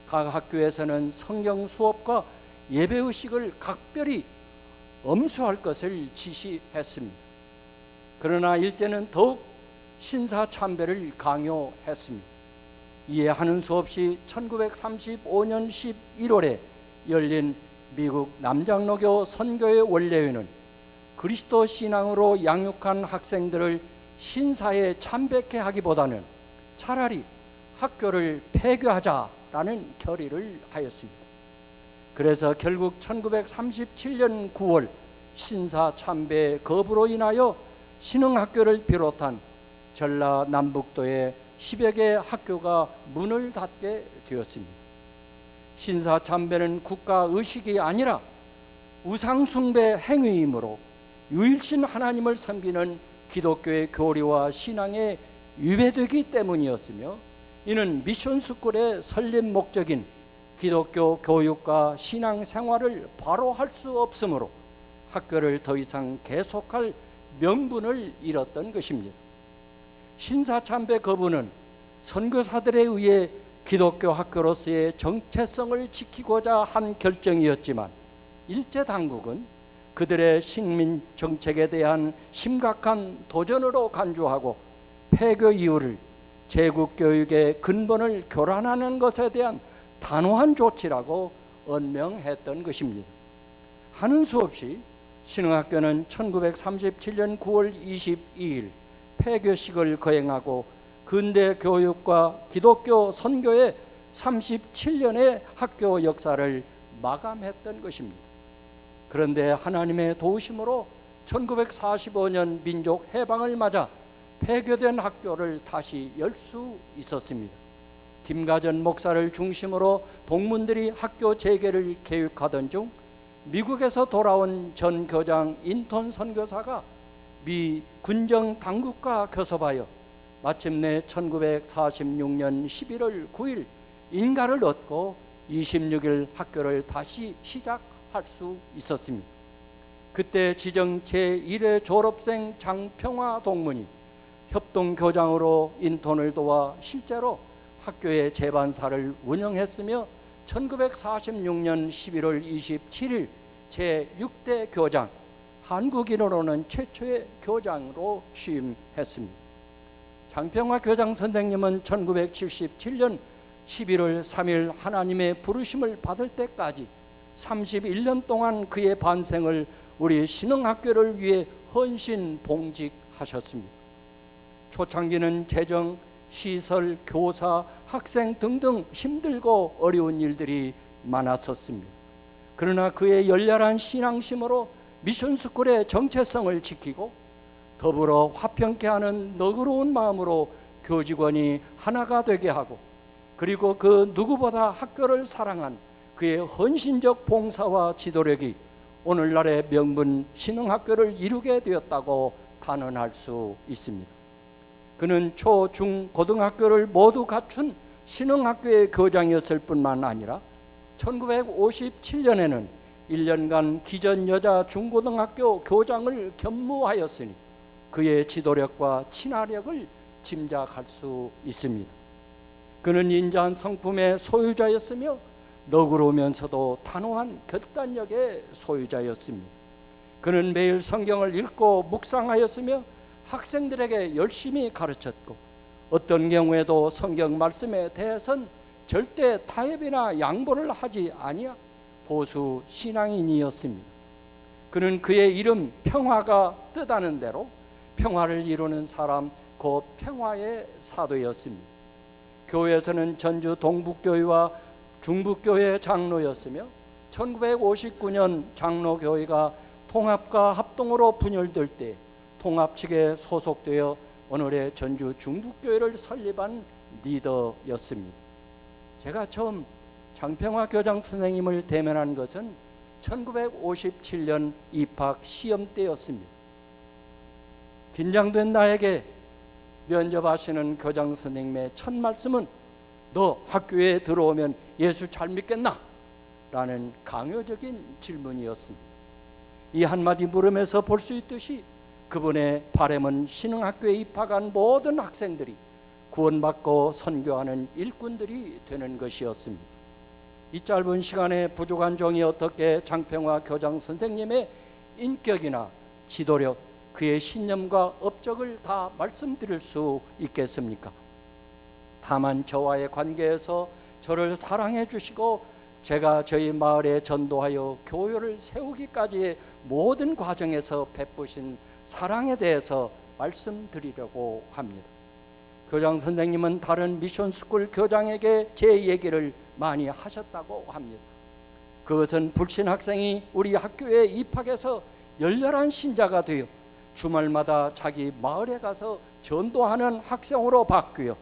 각 학교에서는 성경 수업과 예배 의식을 각별히 엄수할 것을 지시했습니다. 그러나 일제는 더욱 신사 참배를 강요했습니다. 이에 하는 수 없이 1935년 11월에 열린 미국 남장로교 선교회 원례회는 그리스도 신앙으로 양육한 학생들을 신사에 참배케 하기보다는 차라리 학교를 폐교하자라는 결의를 하였습니다. 그래서 결국 1937년 9월 신사 참배 거부로 인하여 신흥학교를 비롯한 전라남북도의 10여 개 학교가 문을 닫게 되었습니다. 신사 참배는 국가 의식이 아니라 우상숭배 행위이므로 유일신 하나님을 섬기는 기독교의 교리와 신앙에 위배되기 때문이었으며 이는 미션스쿨의 설립 목적인 기독교 교육과 신앙 생활을 바로 할 수 없으므로 학교를 더 이상 계속할 명분을 잃었던 것입니다. 신사참배 거부는 선교사들에 의해 기독교 학교로서의 정체성을 지키고자 한 결정이었지만 일제 당국은 그들의 식민 정책에 대한 심각한 도전으로 간주하고 폐교 이후를 제국 교육의 근본을 교란하는 것에 대한 단호한 조치라고 언명했던 것입니다. 하는 수 없이 신흥학교는 1937년 9월 22일 폐교식을 거행하고 근대 교육과 기독교 선교의 37년의 학교 역사를 마감했던 것입니다. 그런데 하나님의 도우심으로 1945년 민족 해방을 맞아 폐교된 학교를 다시 열 수 있었습니다. 김가전 목사를 중심으로 동문들이 학교 재개를 계획하던 중 미국에서 돌아온 전 교장 인턴 선교사가 미 군정 당국과 교섭하여 마침내 1946년 11월 9일 인가를 얻고 26일 학교를 다시 시작할 수 있었습니다. 그때 지정 제1회 졸업생 장평화 동문이 협동교장으로 인턴을 도와 실제로 학교의 재반사를 운영했으며 1946년 11월 27일 제6대 교장, 한국인으로는 최초의 교장으로 취임했습니다. 장평화 교장 선생님은 1977년 11월 3일 하나님의 부르심을 받을 때까지 31년 동안 그의 반생을 우리 신흥학교를 위해 헌신 봉직하셨습니다. 초창기는 재정, 시설, 교사, 학생 등등 힘들고 어려운 일들이 많았었습니다. 그러나 그의 열렬한 신앙심으로 미션스쿨의 정체성을 지키고 더불어 화평케 하는 너그러운 마음으로 교직원이 하나가 되게 하고 그리고 그 누구보다 학교를 사랑한 그의 헌신적 봉사와 지도력이 오늘날의 명문 신흥학교를 이루게 되었다고 단언할 수 있습니다. 그는 초, 중, 고등학교를 모두 갖춘 신흥학교의 교장이었을 뿐만 아니라 1957년에는 1년간 기전 여자 중고등학교 교장을 겸무하였으니 그의 지도력과 친화력을 짐작할 수 있습니다. 그는 인자한 성품의 소유자였으며 너그러우면서도 단호한 결단력의 소유자였습니다. 그는 매일 성경을 읽고 묵상하였으며 학생들에게 열심히 가르쳤고 어떤 경우에도 성경 말씀에 대해선 절대 타협이나 양보를 하지 아니하 보수 신앙인이었습니다. 그는 그의 이름 평화가 뜻하는 대로 평화를 이루는 사람 곧 평화의 사도였습니다. 교회에서는 전주 동북교회와 중북교회 장로였으며 1959년 장로교회가 통합과 합동으로 분열될 때 통합 측에 소속되어 오늘의 전주 중북교회를 설립한 리더였습니다. 제가 처음 장평화 교장 선생님을 대면한 것은 1957년 입학 시험 때였습니다. 긴장된 나에게 면접하시는 교장 선생님의 첫 말씀은 너 학교에 들어오면 예수 잘 믿겠나? 라는 강요적인 질문이었습니다. 이 한마디 물음에서 볼 수 있듯이 그분의 바람은 신흥학교에 입학한 모든 학생들이 구원받고 선교하는 일꾼들이 되는 것이었습니다. 이 짧은 시간에 부족한 종이 어떻게 장평화 교장 선생님의 인격이나 지도력, 그의 신념과 업적을 다 말씀드릴 수 있겠습니까? 다만 저와의 관계에서 저를 사랑해 주시고 제가 저희 마을에 전도하여 교회를 세우기까지의 모든 과정에서 베푸신 사랑에 대해서 말씀드리려고 합니다. 교장 선생님은 다른 미션스쿨 교장에게 제 얘기를 많이 하셨다고 합니다. 그것은 불신 학생이 우리 학교에 입학해서 열렬한 신자가 되어 주말마다 자기 마을에 가서 전도하는 학생으로 바뀌어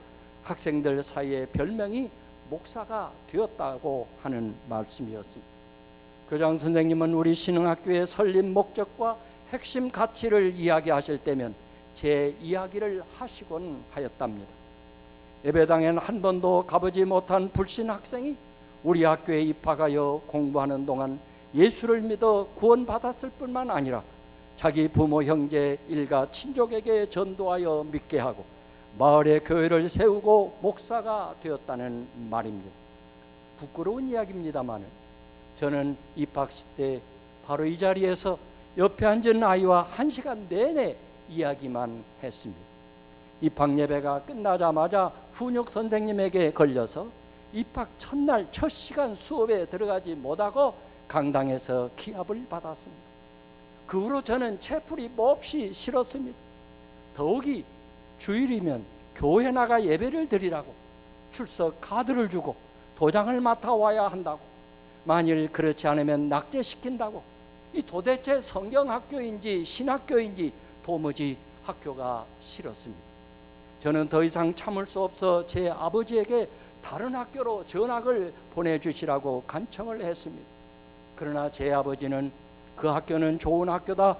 학생들 사이에 별명이 목사가 되었다고 하는 말씀이었습니다. 교장 선생님은 우리 신흥학교의 설립 목적과 핵심 가치를 이야기하실 때면 제 이야기를 하시곤 하였답니다. 예배당엔 한 번도 가보지 못한 불신 학생이 우리 학교에 입학하여 공부하는 동안 예수를 믿어 구원받았을 뿐만 아니라 자기 부모, 형제, 일가, 친족에게 전도하여 믿게 하고 마을에 교회를 세우고 목사가 되었다는 말입니다. 부끄러운 이야기입니다만 저는 입학식 때 바로 이 자리에서 옆에 앉은 아이와 1시간 내내 이야기만 했습니다. 입학 예배가 끝나자마자 훈육 선생님에게 걸려서 입학 첫날 첫 시간 수업에 들어가지 못하고 강당에서 기합을 받았습니다. 그 후로 저는 채플이 몹시 싫었습니다. 더욱이 주일이면 교회 나가 예배를 드리라고 출석 카드를 주고 도장을 맡아와야 한다고, 만일 그렇지 않으면 낙제시킨다고, 이 도대체 성경학교인지 신학교인지 도무지 학교가 싫었습니다. 저는 더 이상 참을 수 없어 제 아버지에게 다른 학교로 전학을 보내주시라고 간청을 했습니다. 그러나 제 아버지는 그 학교는 좋은 학교다,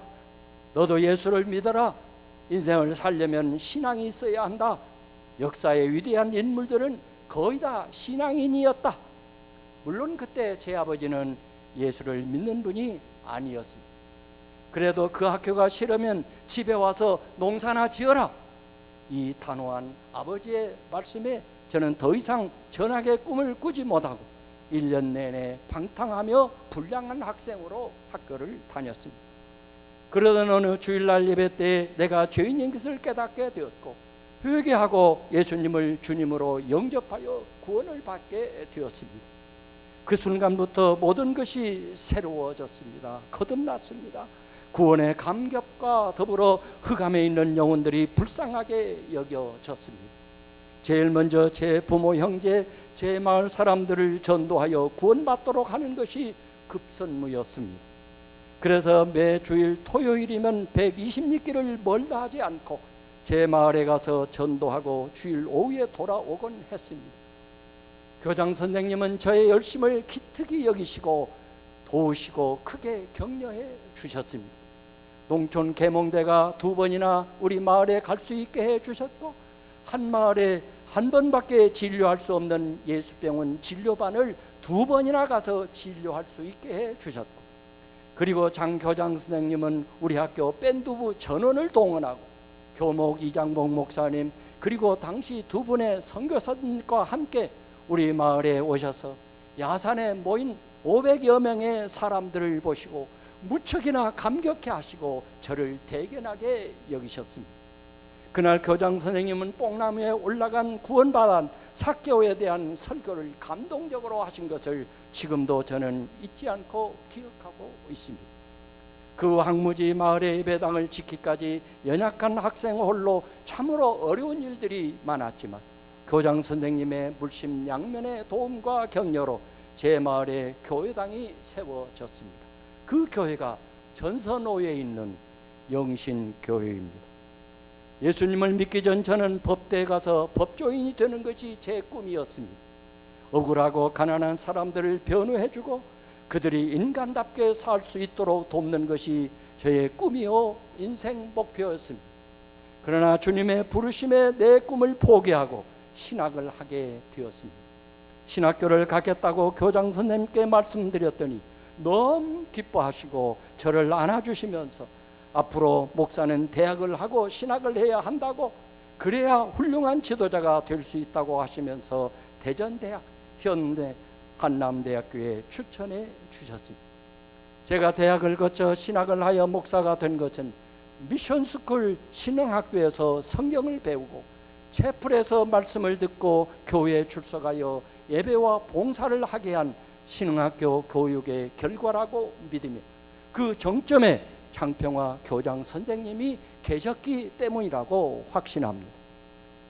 너도 예수를 믿어라, 인생을 살려면 신앙이 있어야 한다, 역사의 위대한 인물들은 거의 다 신앙인이었다. 물론 그때 제 아버지는 예수를 믿는 분이 아니었습니다. 그래도 그 학교가 싫으면 집에 와서 농사나 지어라, 이 단호한 아버지의 말씀에 저는 더 이상 전학의 꿈을 꾸지 못하고 1년 내내 방탕하며 불량한 학생으로 학교를 다녔습니다. 그러던 어느 주일날 예배 때 내가 죄인인 것을 깨닫게 되었고 회개하고 예수님을 주님으로 영접하여 구원을 받게 되었습니다. 그 순간부터 모든 것이 새로워졌습니다. 거듭났습니다. 구원의 감격과 더불어 흑암에 있는 영혼들이 불쌍하게 여겨졌습니다. 제일 먼저 제 부모, 형제, 제 마을 사람들을 전도하여 구원받도록 하는 것이 급선무였습니다. 그래서 매 주일 토요일이면 120리길을 멀다 하지 않고 제 마을에 가서 전도하고 주일 오후에 돌아오곤 했습니다. 교장 선생님은 저의 열심을 기특히 여기시고 도우시고 크게 격려해 주셨습니다. 농촌 계몽대가 2번이나 우리 마을에 갈 수 있게 해 주셨고, 한 마을에 한 번밖에 진료할 수 없는 예수병원 진료반을 2번이나 가서 진료할 수 있게 해 주셨고, 그리고 장 교장 선생님은 우리 학교 밴드부 전원을 동원하고 교목 이장복 목사님 그리고 당시 2분의 선교사님과 함께 우리 마을에 오셔서 야산에 모인 500여 명의 사람들을 보시고 무척이나 감격해 하시고 저를 대견하게 여기셨습니다. 그날 교장 선생님은 뽕나무에 올라간 구원받은 삭개오에 대한 설교를 감동적으로 하신 것을 지금도 저는 잊지 않고 기억하고 있습니다. 그 황무지 마을의 예배당을 지키기까지 연약한 학생 홀로 참으로 어려운 일들이 많았지만 교장 선생님의 물심양면의 도움과 격려로 제 마을에 교회당이 세워졌습니다. 그 교회가 전선호에 있는 영신교회입니다. 예수님을 믿기 전 저는 법대에 가서 법조인이 되는 것이 제 꿈이었습니다. 억울하고 가난한 사람들을 변호해주고 그들이 인간답게 살 수 있도록 돕는 것이 저의 꿈이요 인생 목표였습니다. 그러나 주님의 부르심에 내 꿈을 포기하고 신학을 하게 되었습니다. 신학교를 가겠다고 교장 선생님께 말씀드렸더니 너무 기뻐하시고 저를 안아주시면서 앞으로 목사는 대학을 하고 신학을 해야 한다고, 그래야 훌륭한 지도자가 될 수 있다고 하시면서 대전대학, 현대 한남대학교에 추천해 주셨습니다. 제가 대학을 거쳐 신학을 하여 목사가 된 것은 미션스쿨 신흥학교에서 성경을 배우고 채플에서 말씀을 듣고 교회에 출석하여 예배와 봉사를 하게 한 신흥학교 교육의 결과라고 믿으며 그 정점에 장평화 교장 선생님이 계셨기 때문이라고 확신합니다.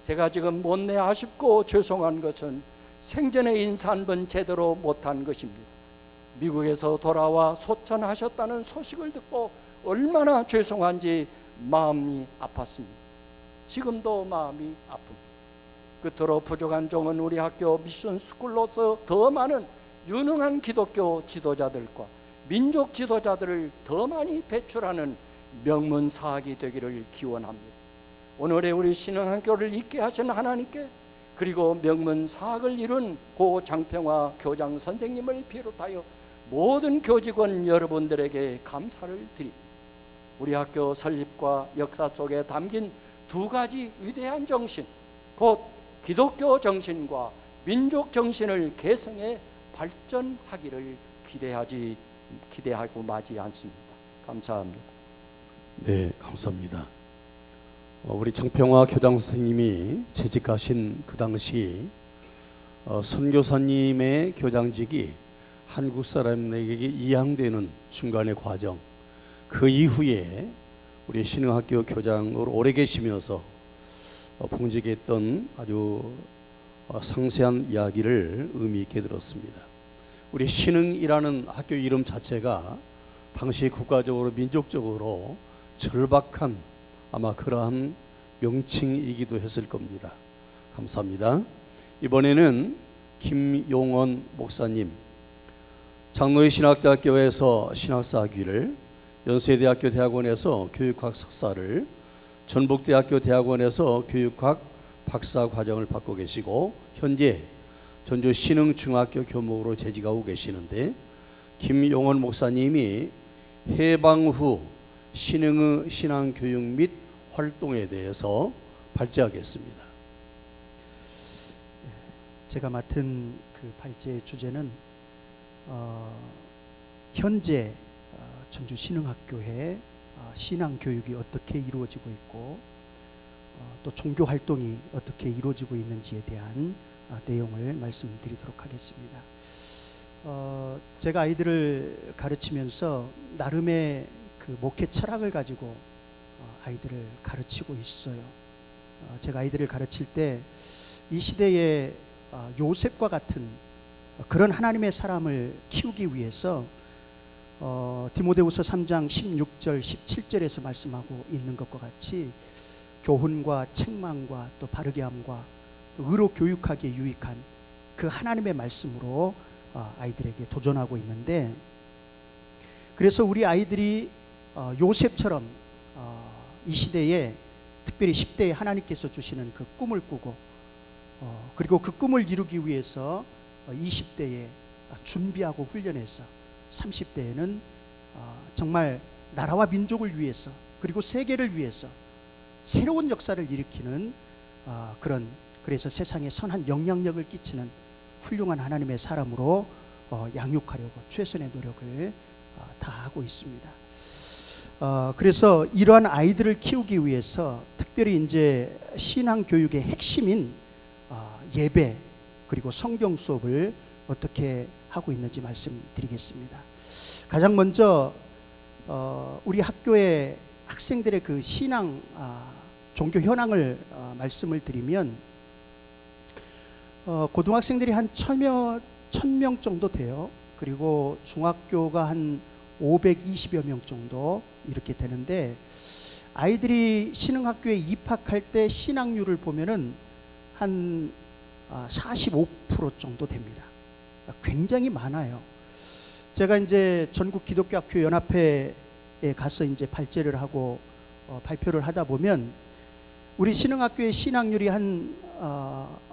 제가 지금 못내 아쉽고 죄송한 것은 생전에 인사 한 번 제대로 못한 것입니다. 미국에서 돌아와 소천하셨다는 소식을 듣고 얼마나 죄송한지 마음이 아팠습니다. 지금도 마음이 아픕니다. 끝으로 부족한 종은 우리 학교 미션스쿨로서 더 많은 유능한 기독교 지도자들과 민족 지도자들을 더 많이 배출하는 명문사학이 되기를 기원합니다. 오늘의 우리 신흥학교를 있게 하신 하나님께, 그리고 명문사학을 이룬 고 장평화 교장 선생님을 비롯하여 모든 교직원 여러분들에게 감사를 드립니다. 우리 학교 설립과 역사 속에 담긴 2가지 위대한 정신, 곧 기독교 정신과 민족 정신을 계승해 발전하기를 기대하지 기대하고 마지 않습니다. 감사합니다. 네, 감사합니다. 우리 정평화 교장 선생님이 재직하신 그 당시 선교사님의 교장직이 한국 사람에게 이양되는 중간의 과정, 그 이후에 우리 신흥학교 교장으로 오래 계시면서 봉직했던 아주 상세한 이야기를 의미 있게 들었습니다. 우리 신흥이라는 학교 이름 자체가 당시 국가적으로 민족적으로 절박한 아마 그러한 명칭이기도 했을 겁니다. 감사합니다. 이번에는 김용원 목사님, 장로의 신학대학교에서 신학사 학위를, 연세대학교 대학원에서 교육학 석사를, 전북대학교 대학원에서 교육학 박사 과정을 받고 계시고 현재 전주 신흥중학교 교목으로 재직하고 계시는데, 김용원 목사님이 해방 후 신흥의 신앙교육 및 활동에 대해서 발제하겠습니다. 제가 맡은 그 발제의 주제는 현재 전주 신흥학교의 신앙 교육이 어떻게 이루어지고 있고 또 종교 활동이 어떻게 이루어지고 있는지에 대한 내용을 말씀드리도록 하겠습니다. 제가 아이들을 가르치면서 나름의 그 목회 철학을 가지고 아이들을 가르치고 있어요. 제가 아이들을 가르칠 때 이 시대에 요셉과 같은 그런 하나님의 사람을 키우기 위해서 디모데후서 3장 16절 17절에서 말씀하고 있는 것과 같이 교훈과 책망과 또 바르게 함과 또 의로 교육하기에 유익한 그 하나님의 말씀으로 아이들에게 도전하고 있는데, 그래서 우리 아이들이 요셉처럼 이 시대에 특별히 10대에 하나님께서 주시는 그 꿈을 꾸고 그리고 그 꿈을 이루기 위해서 20대에 준비하고 훈련해서 30대에는 정말 나라와 민족을 위해서 그리고 세계를 위해서 새로운 역사를 일으키는 그래서 세상에 선한 영향력을 끼치는 훌륭한 하나님의 사람으로 양육하려고 최선의 노력을 다하고 있습니다. 그래서 이러한 아이들을 키우기 위해서 특별히 이제 신앙 교육의 핵심인 예배 그리고 성경 수업을 어떻게 하고 있는지 말씀드리겠습니다. 가장 먼저 우리 학교의 학생들의 그 신앙 종교 현황을 말씀을 드리면 고등학생들이 한 1000명 정도 돼요. 그리고 중학교가 한 520여 명 정도 이렇게 되는데, 아이들이 신흥학교에 입학할 때 신학률을 보면은 한 45% 정도 됩니다. 굉장히 많아요. 제가 이제 전국 기독교학교 연합회에 가서 이제 발제를 하고 발표를 하다 보면 우리 신흥학교의 신학률이 한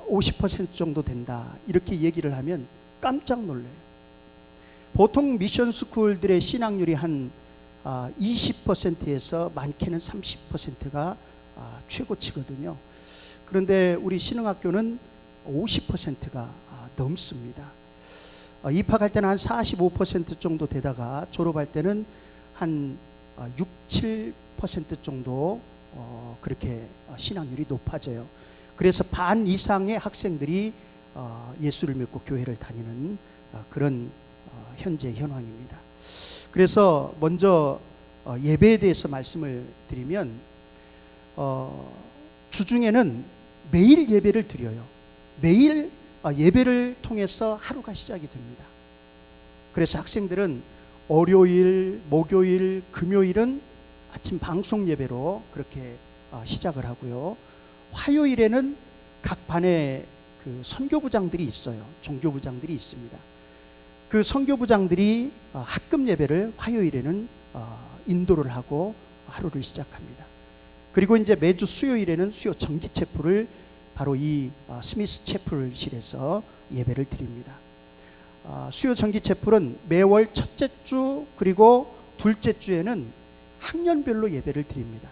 50% 정도 된다 이렇게 얘기를 하면 깜짝 놀래요. 보통 미션 스쿨들의 신학률이 한 20%에서 많게는 30%가 최고치거든요. 그런데 우리 신흥학교는 50%가 넘습니다. 입학할 때는 한 45% 정도 되다가 졸업할 때는 한 6, 7% 정도 그렇게 신학률이 높아져요. 그래서 반 이상의 학생들이 예수를 믿고 교회를 다니는 그런 현재 현황입니다. 그래서 먼저 예배에 대해서 말씀을 드리면 주중에는 매일 예배를 드려요. 매일 예배를 통해서 하루가 시작이 됩니다. 그래서 학생들은 월요일, 목요일, 금요일은 아침 방송 예배로 그렇게 시작을 하고요. 화요일에는 각 반에 그 선교부장들이 있어요. 종교부장들이 있습니다. 그 선교부장들이 학급 예배를 화요일에는 인도를 하고 하루를 시작합니다. 그리고 이제 매주 수요일에는 수요 정기 체풀을 바로 이 스미스 체풀실에서 예배를 드립니다. 수요 정기 체풀은 매월 첫째 주 그리고 둘째 주에는 학년별로 예배를 드립니다.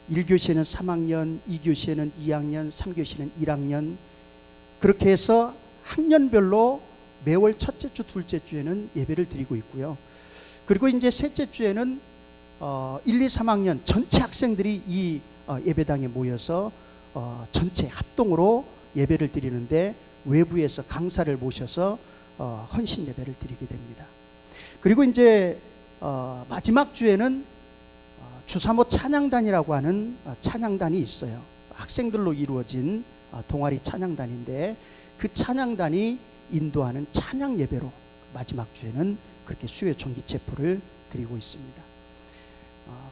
1교시에는 3학년, 2교시에는 2학년, 3교시는 1학년, 그렇게 해서 학년별로 매월 첫째 주, 둘째 주에는 예배를 드리고 있고요. 그리고 이제 셋째 주에는 1, 2, 3학년 전체 학생들이 이 예배당에 모여서 전체 합동으로 예배를 드리는데 외부에서 강사를 모셔서 헌신 예배를 드리게 됩니다. 그리고 이제 마지막 주에는 주사모 찬양단이라고 하는 찬양단이 있어요. 학생들로 이루어진 동아리 찬양단인데 그 찬양단이 인도하는 찬양 예배로 마지막 주에는 그렇게 수요 정기 체포를 드리고 있습니다.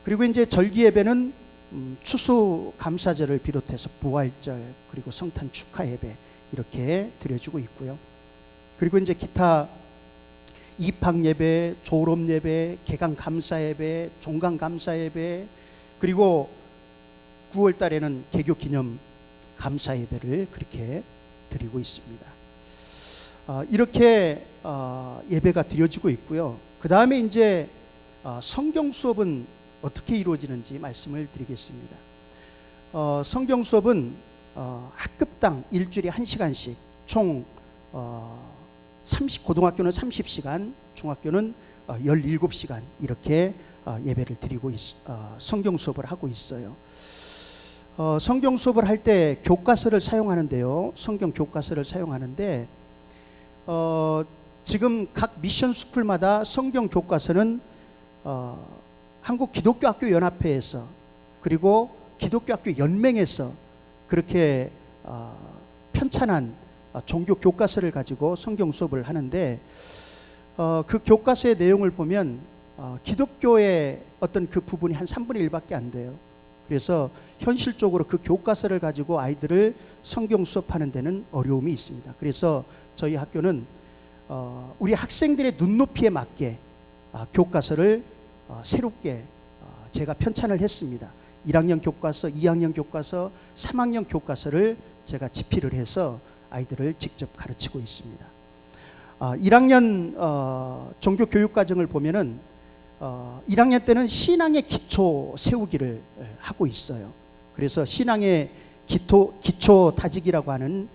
그리고 이제 절기 예배는 추수 감사절을 비롯해서 부활절 그리고 성탄 축하 예배 이렇게 드려지고 있고요. 그리고 이제 기타 입학 예배, 졸업 예배, 개강 감사 예배, 종강 감사 예배, 그리고 9월 달에는 개교 기념 감사 예배를 그렇게 드리고 있습니다. 이렇게 예배가 드려지고 있고요. 그 다음에 이제 성경 수업은 어떻게 이루어지는지 말씀을 드리겠습니다. 성경 수업은 학급당 일주일에 1시간씩 총 고등학교는 30시간, 중학교는 17시간 이렇게 예배를 드리고 성경 수업을 하고 있어요. 성경 수업을 할 때 교과서를 사용하는데요. 성경 교과서를 사용하는데 지금 각 미션 스쿨마다 성경 교과서는 한국 기독교학교 연합회에서 그리고 기독교학교 연맹에서 그렇게 편찬한 종교 교과서를 가지고 성경 수업을 하는데 그 교과서의 내용을 보면 기독교의 어떤 그 부분이 한 3분의 1밖에 안 돼요. 그래서 현실적으로 그 교과서를 가지고 아이들을 성경 수업하는 데는 어려움이 있습니다. 그래서 저희 학교는 우리 학생들의 눈높이에 맞게 교과서를 새롭게 제가 편찬을 했습니다. 1학년 교과서, 2학년 교과서, 3학년 교과서를 제가 집필을 해서 아이들을 직접 가르치고 있습니다. 1학년 종교교육과정을 보면은 1학년 때는 신앙의 기초 세우기를 하고 있어요. 그래서 신앙의 기초 다지기라고 하는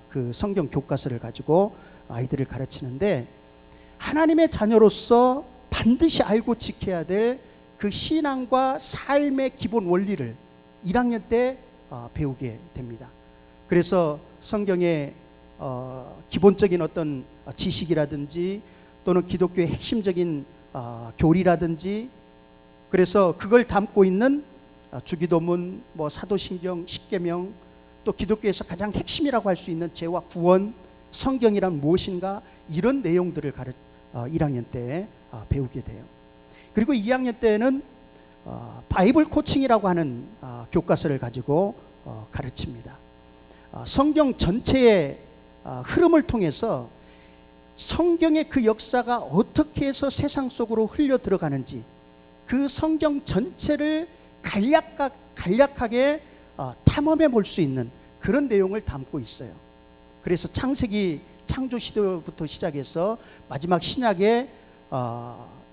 그 성경 교과서를 가지고 아이들을 가르치는데 하나님의 자녀로서 반드시 알고 지켜야 될 그 신앙과 삶의 기본 원리를 1학년 때 배우게 됩니다. 그래서 성경의 기본적인 어떤 지식이라든지 또는 기독교의 핵심적인 교리라든지 그래서 그걸 담고 있는 주기도문, 사도신경, 십계명 또 기독교에서 가장 핵심이라고 할 수 있는 죄와 구원, 성경이란 무엇인가 이런 내용들을 1학년 때 배우게 돼요. 그리고 2학년 때는 바이블 코칭이라고 하는 교과서를 가지고 가르칩니다. 성경 전체의 흐름을 통해서 성경의 그 역사가 어떻게 해서 세상 속으로 흘려 들어가는지 그 성경 전체를 간략하게 탐험해 볼 수 있는 그런 내용을 담고 있어요. 그래서 창세기 창조 시대부터 시작해서 마지막 신약의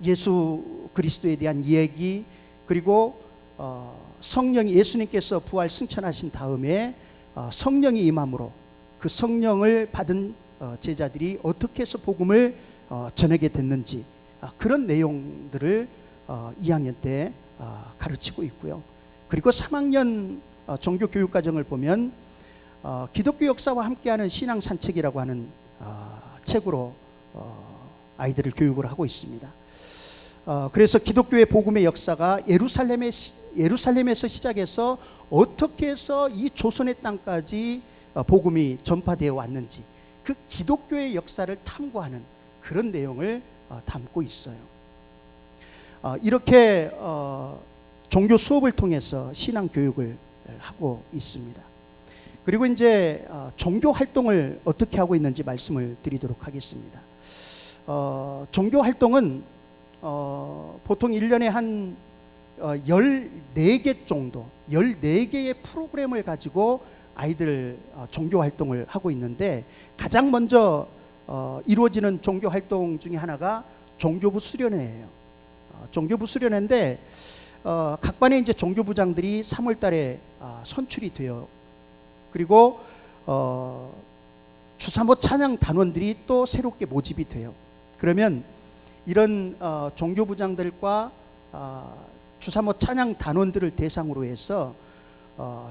예수 그리스도에 대한 이야기 그리고 성령이 예수님께서 부활 승천하신 다음에 성령이 임함으로 그 성령을 받은 제자들이 어떻게 해서 복음을 전하게 됐는지 그런 내용들을 2학년 때 가르치고 있고요. 그리고 3학년 종교교육과정을 보면 기독교 역사와 함께하는 신앙산책이라고 하는 책으로 아이들을 교육을 하고 있습니다. 그래서 기독교의 복음의 역사가 예루살렘에서 시작해서 어떻게 해서 이 조선의 땅까지 복음이 전파되어 왔는지 그 기독교의 역사를 탐구하는 그런 내용을 담고 있어요. 이렇게 종교 수업을 통해서 신앙 교육을 하고 있습니다. 그리고 이제 종교 활동을 어떻게 하고 있는지 말씀을 드리도록 하겠습니다. 종교 활동은 보통 1년에 한 14개 정도 14개의 프로그램을 가지고 아이들 종교 활동을 하고 있는데 가장 먼저 이루어지는 종교 활동 중에 하나가 종교부 수련회예요. 종교부 수련회인데 각 반의 이제 종교부장들이 3월 달에 선출이 돼요. 그리고 주사모 찬양 단원들이 또 새롭게 모집이 돼요. 그러면 이런 종교부장들과 주사모 찬양 단원들을 대상으로 해서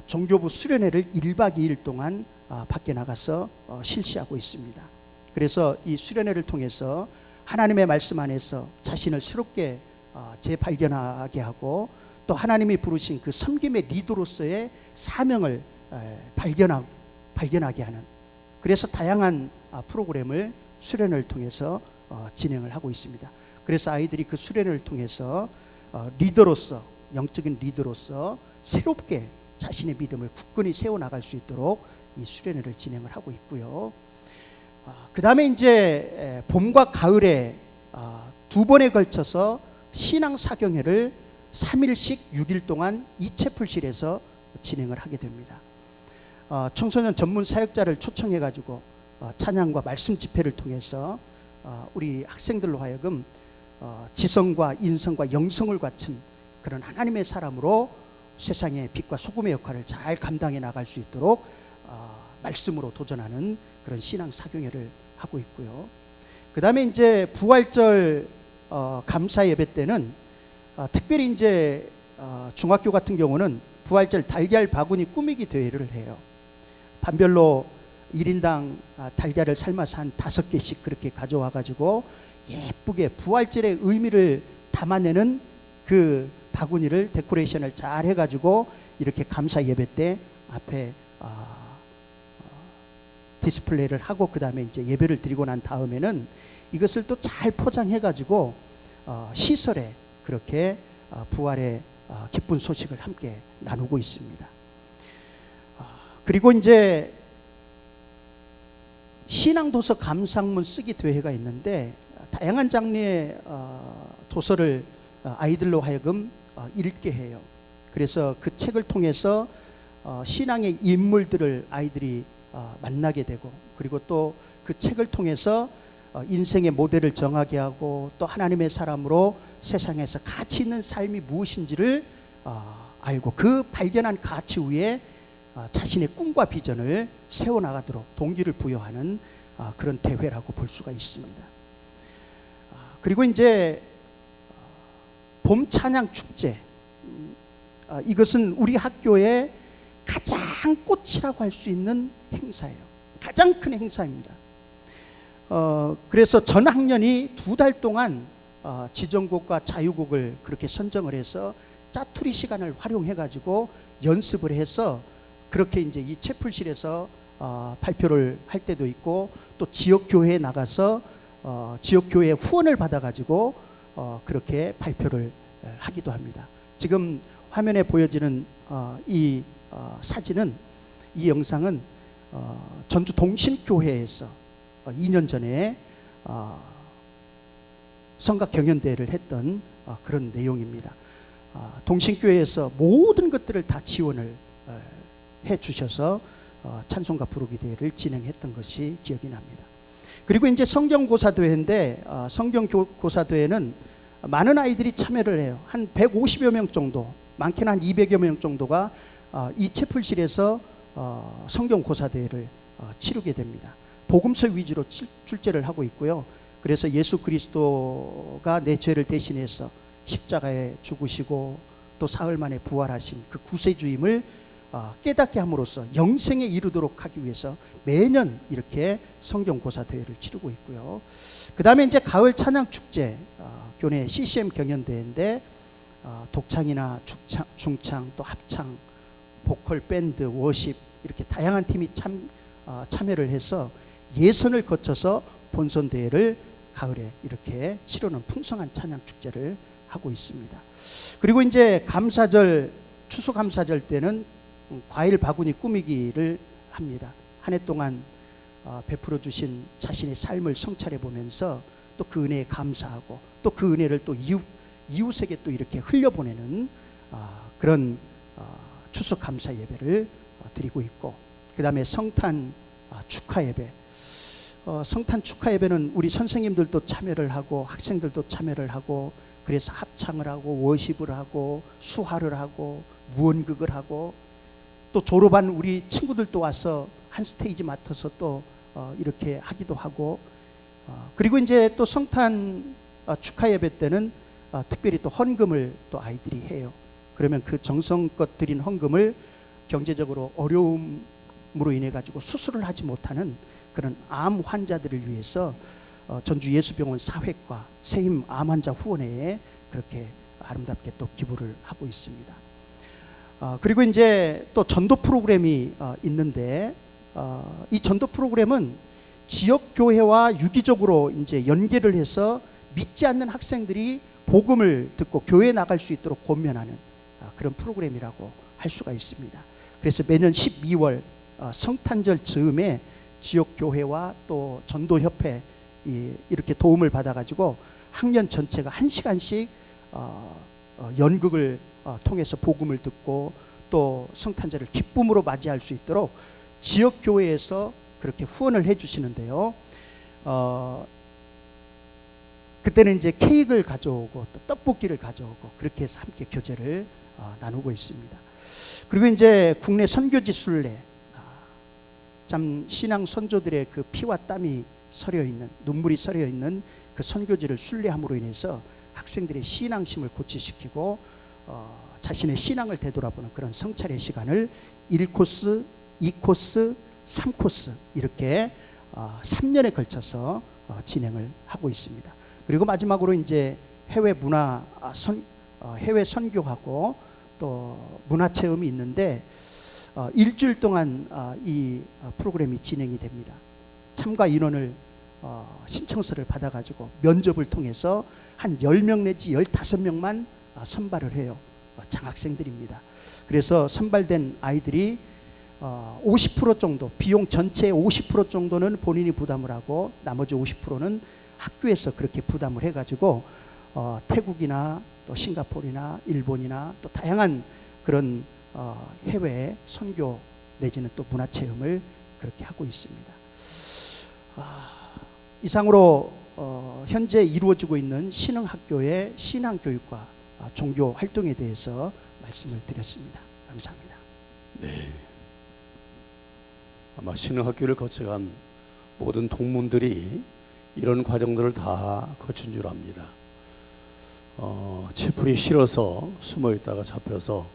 종교부 수련회를 1박 2일 동안 밖에 나가서 실시하고 있습니다. 그래서 이 수련회를 통해서 하나님의 말씀 안에서 자신을 새롭게 재발견하게 하고 또 하나님이 부르신 그 섬김의 리더로서의 사명을 발견하게 하는, 그래서 다양한 프로그램을 수련회를 통해서 진행을 하고 있습니다. 그래서 아이들이 그 수련회를 통해서 리더로서, 영적인 리더로서 새롭게 자신의 믿음을 굳건히 세워나갈 수 있도록 이 수련회를 진행을 하고 있고요. 그 다음에 이제 봄과 가을에 두 번에 걸쳐서 신앙 사경회를 3일씩 6일 동안 이채플실에서 진행을 하게 됩니다. 청소년 전문 사역자를 초청해 가지고 찬양과 말씀 집회를 통해서 우리 학생들로 하여금 지성과 인성과 영성을 갖춘 그런 하나님의 사람으로 세상의 빛과 소금의 역할을 잘 감당해 나갈 수 있도록 말씀으로 도전하는 그런 신앙 사경회를 하고 있고요. 그 다음에 이제 부활절 감사 예배 때는 특별히 이제 중학교 같은 경우는 부활절 달걀 바구니 꾸미기 대회를 해요. 반별로 1인당 달걀을 삶아서 한 5개씩 그렇게 가져와 가지고 예쁘게 부활절의 의미를 담아내는 그 바구니를 데코레이션을 잘 해가지고 이렇게 감사 예배 때 앞에 디스플레이를 하고 그 다음에 이제 예배를 드리고 난 다음에는 이것을 또 잘 포장해가지고 시설에 그렇게 부활의 기쁜 소식을 함께 나누고 있습니다. 그리고 이제 신앙도서 감상문 쓰기 대회가 있는데 다양한 장르의 도서를 아이들로 하여금 읽게 해요. 그래서 그 책을 통해서 신앙의 인물들을 아이들이 만나게 되고, 그리고 또 그 책을 통해서 인생의 모델을 정하게 하고 또 하나님의 사람으로 세상에서 가치 있는 삶이 무엇인지를 알고 그 발견한 가치 위에 자신의 꿈과 비전을 세워나가도록 동기를 부여하는 그런 대회라고 볼 수가 있습니다. 그리고 이제 봄 찬양 축제, 이것은 우리 학교의 가장 꽃이라고 할 수 있는 행사예요. 가장 큰 행사입니다. 그래서 전 학년이 2달 동안 지정곡과 자유곡을 그렇게 선정을 해서 짜투리 시간을 활용해 가지고 연습을 해서 그렇게 이제 이 채플실에서 발표를 할 때도 있고 또 지역 교회에 나가서 지역 교회의 후원을 받아 가지고 그렇게 발표를 하기도 합니다. 지금 화면에 보여지는 이 사진은, 이 영상은 전주 동신교회에서 2년 전에 성각 경연대회를 했던 그런 내용입니다. 동신교회에서 모든 것들을 다 지원을 해 주셔서 찬송가 부르기 대회를 진행했던 것이 기억이 납니다. 그리고 이제 성경고사대회인데 성경고사대회는 많은 아이들이 참여를 해요. 한 150여 명 정도, 많게는 한 200여 명 정도가 이 채플실에서 성경고사대회를 치르게 됩니다. 복음서 위주로 출제를 하고 있고요. 그래서 예수 그리스도가 내 죄를 대신해서 십자가에 죽으시고 또 사흘 만에 부활하신 그 구세주임을 깨닫게 함으로써 영생에 이르도록 하기 위해서 매년 이렇게 성경고사 대회를 치르고 있고요. 그 다음에 이제 가을 찬양축제, 교내 CCM 경연대회인데 독창이나 중창 또 합창, 보컬, 밴드, 워십 이렇게 다양한 팀이 참여를 해서 예선을 거쳐서 본선 대회를 가을에 이렇게 치르는 풍성한 찬양 축제를 하고 있습니다. 그리고 이제 감사절, 추수감사절 때는 과일 바구니 꾸미기를 합니다. 한 해 동안 베풀어 주신 자신의 삶을 성찰해 보면서 또 그 은혜에 감사하고 또 그 은혜를 또 이웃에게 또 이렇게 흘려보내는 그런 추수감사 예배를 드리고 있고, 그 다음에 성탄 축하 예배, 성탄 축하 예배는 우리 선생님들도 참여를 하고 학생들도 참여를 하고 그래서 합창을 하고 워십을 하고 수화를 하고 무언극을 하고 또 졸업한 우리 친구들도 와서 한 스테이지 맡아서 또 이렇게 하기도 하고, 그리고 이제 또 성탄 축하 예배 때는 특별히 또 헌금을 또 아이들이 해요. 그러면 그 정성껏 드린 헌금을 경제적으로 어려움으로 인해 가지고 수술을 하지 못하는 그런 암 환자들을 위해서 전주 예수병원 사회과 세임 암 환자 후원회에 그렇게 아름답게 또 기부를 하고 있습니다. 그리고 이제 또 전도 프로그램이 있는데, 이 전도 프로그램은 지역 교회와 유기적으로 이제 연계를 해서 믿지 않는 학생들이 복음을 듣고 교회에 나갈 수 있도록 권면하는 그런 프로그램이라고 할 수가 있습니다. 그래서 매년 12월 성탄절 즈음에 지역 교회와 또 전도협회 이렇게 도움을 받아가지고 학년 전체가 1시간씩 연극을 통해서 복음을 듣고 또 성탄절을 기쁨으로 맞이할 수 있도록 지역 교회에서 그렇게 후원을 해주시는데요. 그때는 이제 케이크를 가져오고 또 떡볶이를 가져오고 그렇게 해서 함께 교제를 나누고 있습니다. 그리고 이제 국내 선교지 순례, 참 신앙 선조들의 그 피와 땀이 서려 있는, 눈물이 서려 있는 그 선교지를 순례함으로 인해서 학생들의 신앙심을 고취시키고 자신의 신앙을 되돌아보는 그런 성찰의 시간을 1코스, 2코스, 3코스 이렇게 3년에 걸쳐서 진행을 하고 있습니다. 그리고 마지막으로 이제 해외 선교하고 또 문화 체험이 있는데 일주일 동안 이 프로그램이 진행이 됩니다. 참가 인원을 신청서를 받아가지고 면접을 통해서 한 10명 내지 15명만 선발을 해요. 장학생들입니다. 그래서 선발된 아이들이 50% 정도, 비용 전체의 50% 정도는 본인이 부담을 하고 나머지 50%는 학교에서 그렇게 부담을 해가지고 태국이나 또 싱가포르나 일본이나 또 다양한 그런 해외 선교 내지는 또 문화체험을 그렇게 하고 있습니다. 이상으로 현재 이루어지고 있는 신흥학교의 신앙교육과 종교 활동에 대해서 말씀을 드렸습니다. 감사합니다. 네. 아마 신흥학교를 거쳐간 모든 동문들이 이런 과정들을 다 거친 줄 압니다. 채플이 싫어서 숨어 있다가 잡혀서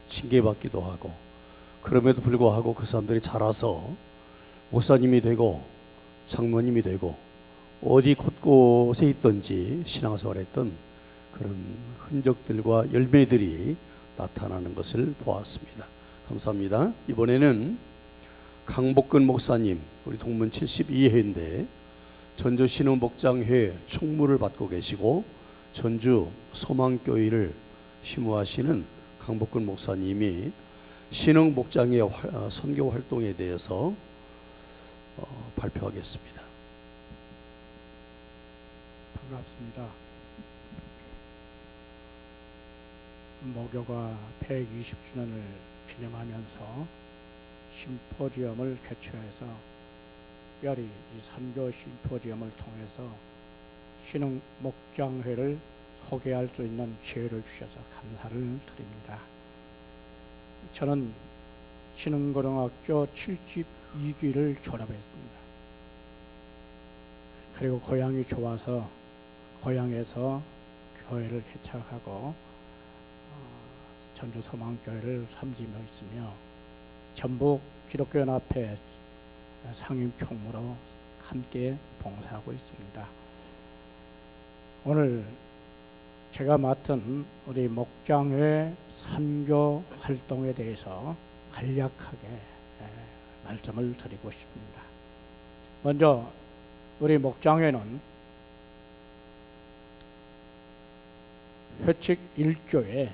징계받기도 하고, 그럼에도 불구하고 그 사람들이 자라서 목사님이 되고 장로님이 되고 어디 곳곳에 있든지 신앙생활했던 그런 흔적들과 열매들이 나타나는 것을 보았습니다. 감사합니다. 이번에는 강복근 목사님, 우리 동문 72회인데 전주 신흥목장회 총무를 맡고 계시고 전주 소망교회를 심우하시는 강복근 목사님이 신흥목장회 선교 활동에 대해서 발표하겠습니다. 반갑습니다. 모교가 120주년을 기념하면서 심포지엄을 개최해서 특별히 이 선교 심포지엄을 통해서 신흥 목장회를 소개할 수 있는 기회를 주셔서 감사를 드립니다. 저는 신흥고등학교 72기를 졸업했습니다. 그리고 고향이 좋아서 고향에서 교회를 개척하고 전주 소망교회를 섬기며 있으며 전북 기독교연합회 상임총무로 함께 봉사하고 있습니다. 오늘 제가 맡은 우리 목장회 선교 활동에 대해서 간략하게 말씀을 드리고 싶습니다. 먼저 우리 목장회는 회칙 1조에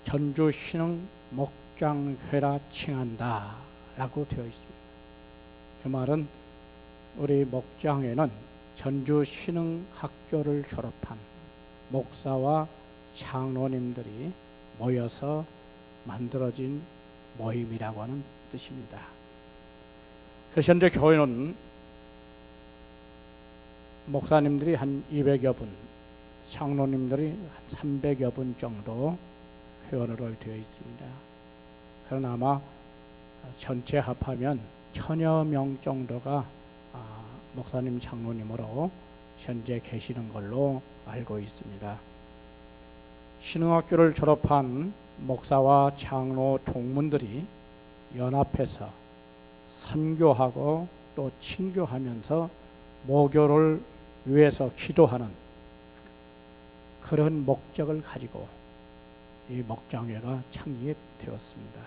전주 신흥 목장회라 칭한다 라고 되어 있습니다. 그 말은 우리 목장회는 전주 신흥학교를 졸업한 목사와 장로님들이 모여서 만들어진 모임이라고 하는 뜻입니다. 그래서 현재 교회는 목사님들이 한 200여 분, 장로님들이 한 300여 분 정도 회원으로 되어 있습니다. 그러나 아마 전체 합하면 1000여 명 정도가 목사님 장로님으로 현재 계시는 걸로 알고 있습니다. 신흥학교를 졸업한 목사와 장로 동문들이 연합해서 선교하고 또 친교하면서 모교를 위해서 기도하는 그런 목적을 가지고 이 목장회가 창립되었습니다.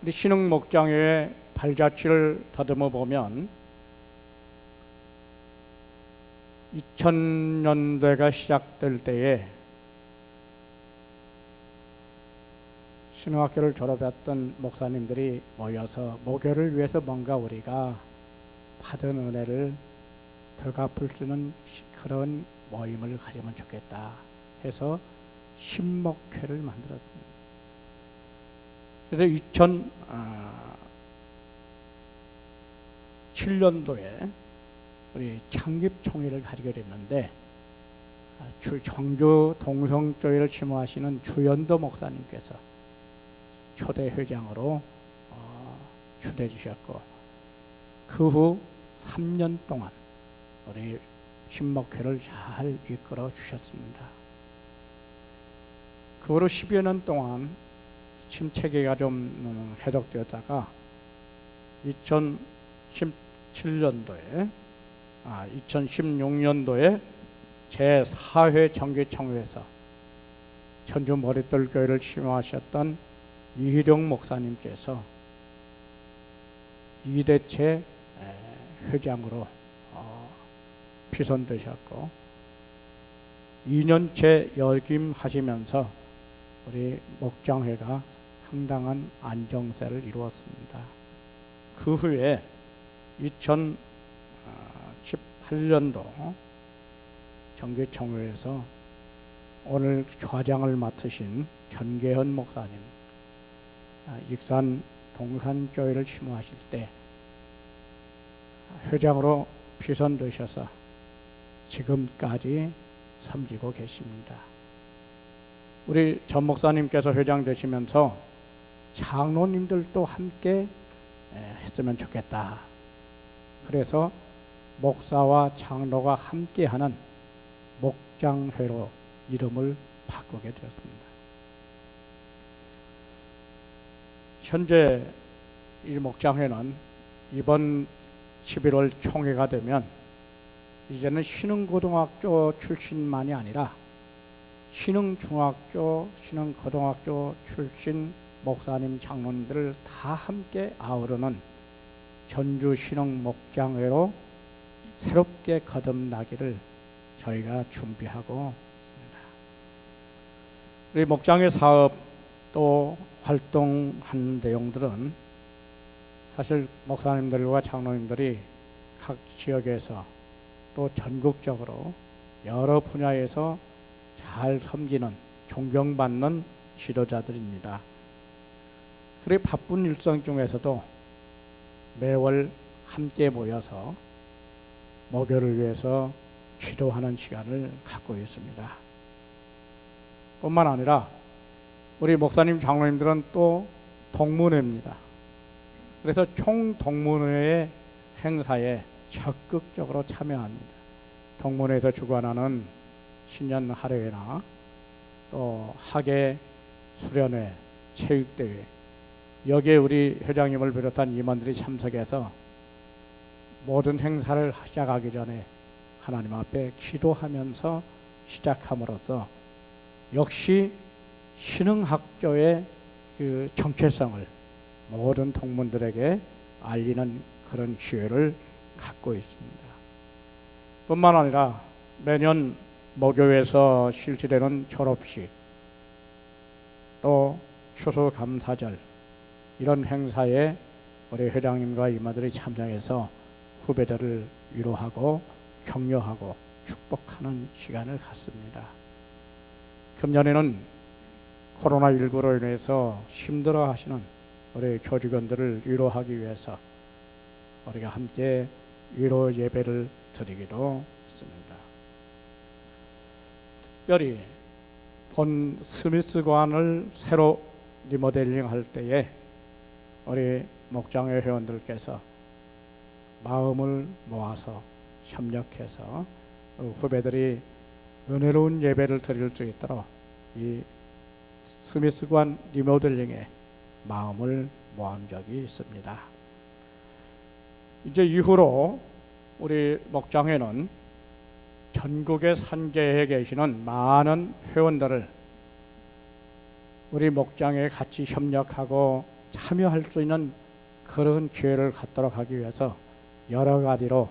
우리 신흥 목장회의 발자취를 더듬어 보면 2000년대가 시작될 때에 신흥학교를 졸업했던 목사님들이 모여서 모교를 위해서 뭔가 우리가 받은 은혜를 되갚을 수 있는 그런 모임을 가지면 좋겠다 해서 신목회를 만들었습니다. 그래서 2007년도에 우리 창립총회를 가지게 됐는데 청주 동성교회를 심호하시는 주연도 목사님께서 초대 회장으로 초대해 주셨고 그 후 3년 동안 우리 신목회를 잘 이끌어 주셨습니다. 그 후로 10여 년 동안 침체기가 좀 해독되었다가 2016년도에 제4회 정기총회에서 천주 머릿돌교회를 심호하셨던 이희룡 목사님께서 2대체 회장으로 피선되셨고 2년째 역임하시면서 우리 목장회가 상당한 안정세를 이루었습니다. 그 후에 2018년도 정기총회에서 오늘 좌장을 맡으신 전계현 목사님 익산 동산교회를 심호하실 때 회장으로 피선되셔서 지금까지 섬기고 계십니다. 우리 전 목사님께서 회장 되시면서 장로님들도 함께 했으면 좋겠다. 그래서 목사와 장로가 함께하는 목장회로 이름을 바꾸게 되었습니다. 현재 이 목장회는 이번 11월 총회가 되면 이제는 신흥고등학교 출신만이 아니라 신흥중학교, 신흥고등학교 출신 목사님, 장로님들을 다 함께 아우르는 전주 신흥목장회로 새롭게 거듭나기를 저희가 준비하고 있습니다. 우리 목장회 사업 또 활동하는 내용들은 사실 목사님들과 장로님들이 각 지역에서 또 전국적으로 여러 분야에서 잘 섬기는 존경받는 지도자들입니다. 그래 바쁜 일정 중에서도 매월 함께 모여서 모교를 위해서 기도하는 시간을 갖고 있습니다. 뿐만 아니라 우리 목사님 장로님들은 또 동문회입니다. 그래서 총동문회의 행사에 적극적으로 참여합니다. 동문회에서 주관하는 신년 할애회나 또 학예 수련회, 체육대회 여기에 우리 회장님을 비롯한 임원들이 참석해서 모든 행사를 시작하기 전에 하나님 앞에 기도하면서 시작함으로써 역시 신흥학교의 그 정체성을 모든 동문들에게 알리는 그런 기회를 갖고 있습니다. 뿐만 아니라 매년 모교에서 실시되는 졸업식 또 추수감사절 이런 행사에 우리 회장님과 임원들이 참여해서 후배들을 위로하고 격려하고 축복하는 시간을 갖습니다. 금년에는 코로나19로 인해서 힘들어하시는 우리 교직원들을 위로하기 위해서 우리가 함께 위로 예배를 드리기도 했습니다. 특별히 본 스미스관을 새로 리모델링 할 때에 우리 목장회 회원들께서 마음을 모아서 협력해서 후배들이 은혜로운 예배를 드릴 수 있도록 이 스미스관 리모델링에 마음을 모은 적이 있습니다. 이제 이후로 우리 목장회는 전국의 산재에 계시는 많은 회원들을 우리 목장에 같이 협력하고 참여할 수 있는 그런 기회를 갖도록 하기 위해서 여러 가지로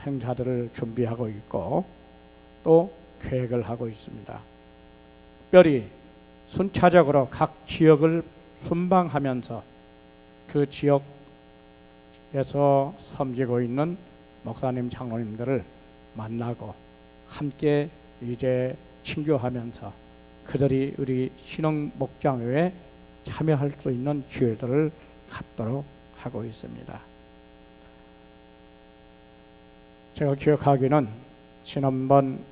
행사들을 준비하고 있고 또 계획을 하고 있습니다. 특별히 순차적으로 각 지역을 순방하면서 그 지역에서 섬기고 있는 목사님, 장로님들을 만나고 함께 이제 친교하면서 그들이 우리 신흥 목장회에 참여할 수 있는 기회들을 갖도록 하고 있습니다. 제가 기억하기는 지난번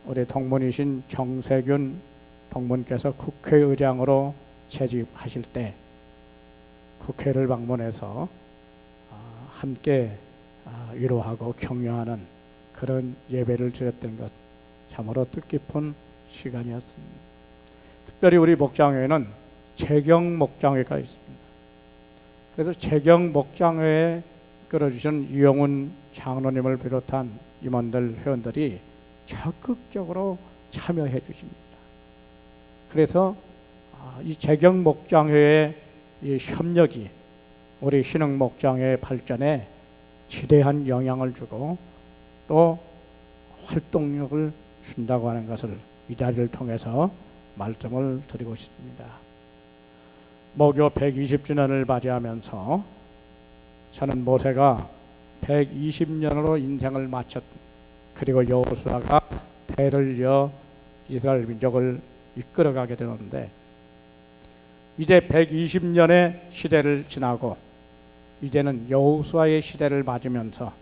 우리 동문이신 정세균 동문께서 국회의장으로 재직하실 때 국회를 방문해서 함께 위로하고 격려하는 그런 예배를 드렸던 것 참으로 뜻깊은 시간이었습니다. 특별히 우리 목장회에는 재경 목장회가 있습니다. 그래서 재경 목장회에 끌어주신 이용훈 장로님을 비롯한 임원들 회원들이 적극적으로 참여해 주십니다. 그래서 이 재경 목장회의 이 협력이 우리 신흥 목장회 발전에 지대한 영향을 주고 또 활동력을 준다고 하는 것을 이 자리를 통해서 말씀을 드리고 싶습니다. 모교 120주년을 맞이하면서 저는 모세가 120년으로 인생을 마쳤 그리고 여호수아가 대를 이어 이스라엘 민족을 이끌어가게 되는데 이제 120년의 시대를 지나고 이제는 여호수아의 시대를 맞으면서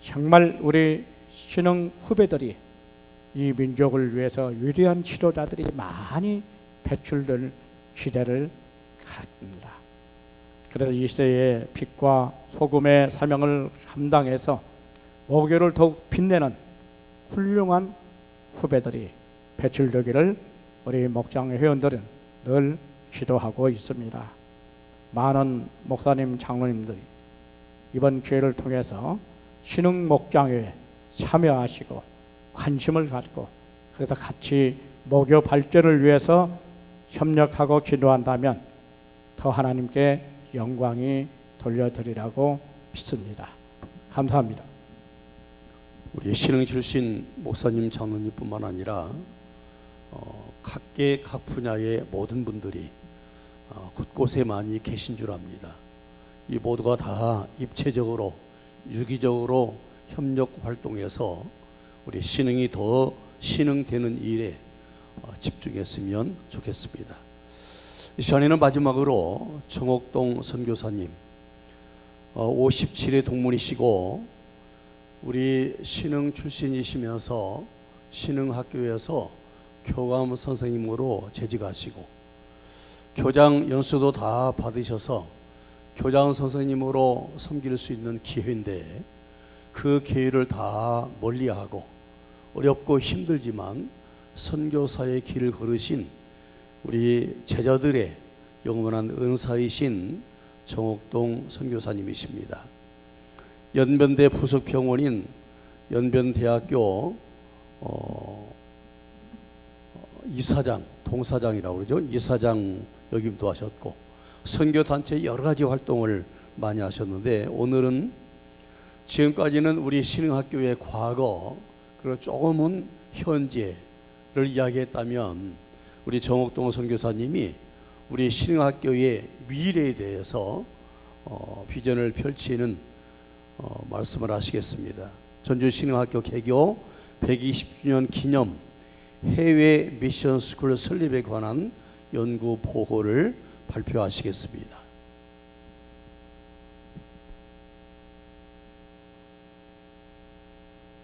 정말 우리 신흥 후배들이 이 민족을 위해서 위대한 지도자들이 많이 배출될 시대를 갖습니다. 그래서 이 시대에 빛과 소금의 사명을 감당해서 모교를 더욱 빛내는 훌륭한 후배들이 배출되기를 우리 목장 회원들은 늘 기도하고 있습니다. 많은 목사님, 장로님들이 이번 기회를 통해서 신흥 목장회에 참여하시고 관심을 갖고 그래서 같이 모교 발전을 위해서 협력하고 기도한다면 더 하나님께 영광이 돌려드리라고 믿습니다. 감사합니다. 우리 신흥 출신 목사님, 장로님뿐만 아니라 각계 각 분야의 모든 분들이 곳곳에 많이 계신 줄 압니다. 이 모두가 다 입체적으로 유기적으로 협력 활동해서 우리 신흥이 더 신흥되는 일에 집중했으면 좋겠습니다. 이 시간에는 마지막으로 정옥동 선교사님 57회 동문이시고 우리 신흥 출신이시면서 신흥학교에서 교감 선생님으로 재직하시고 교장 연수도 다 받으셔서 교장 선생님으로 섬길 수 있는 기회인데 그 기회를 다 멀리하고 어렵고 힘들지만 선교사의 길을 걸으신 우리 제자들의 영원한 은사이신 정옥동 선교사님이십니다. 연변대 부속병원인 연변대학교 이사장, 동사장이라고 그러죠. 이사장 역임도 하셨고 선교단체 여러 가지 활동을 많이 하셨는데 오늘은 지금까지는 우리 신흥학교의 과거 그리고 조금은 현재를 이야기했다면 우리 정옥동 선교사님이 우리 신흥학교의 미래에 대해서 비전을 펼치는 말씀을 하시겠습니다. 전주 신흥학교 개교 120주년 기념 해외 미션 스쿨 설립에 관한 연구 보고를 발표하시겠습니다.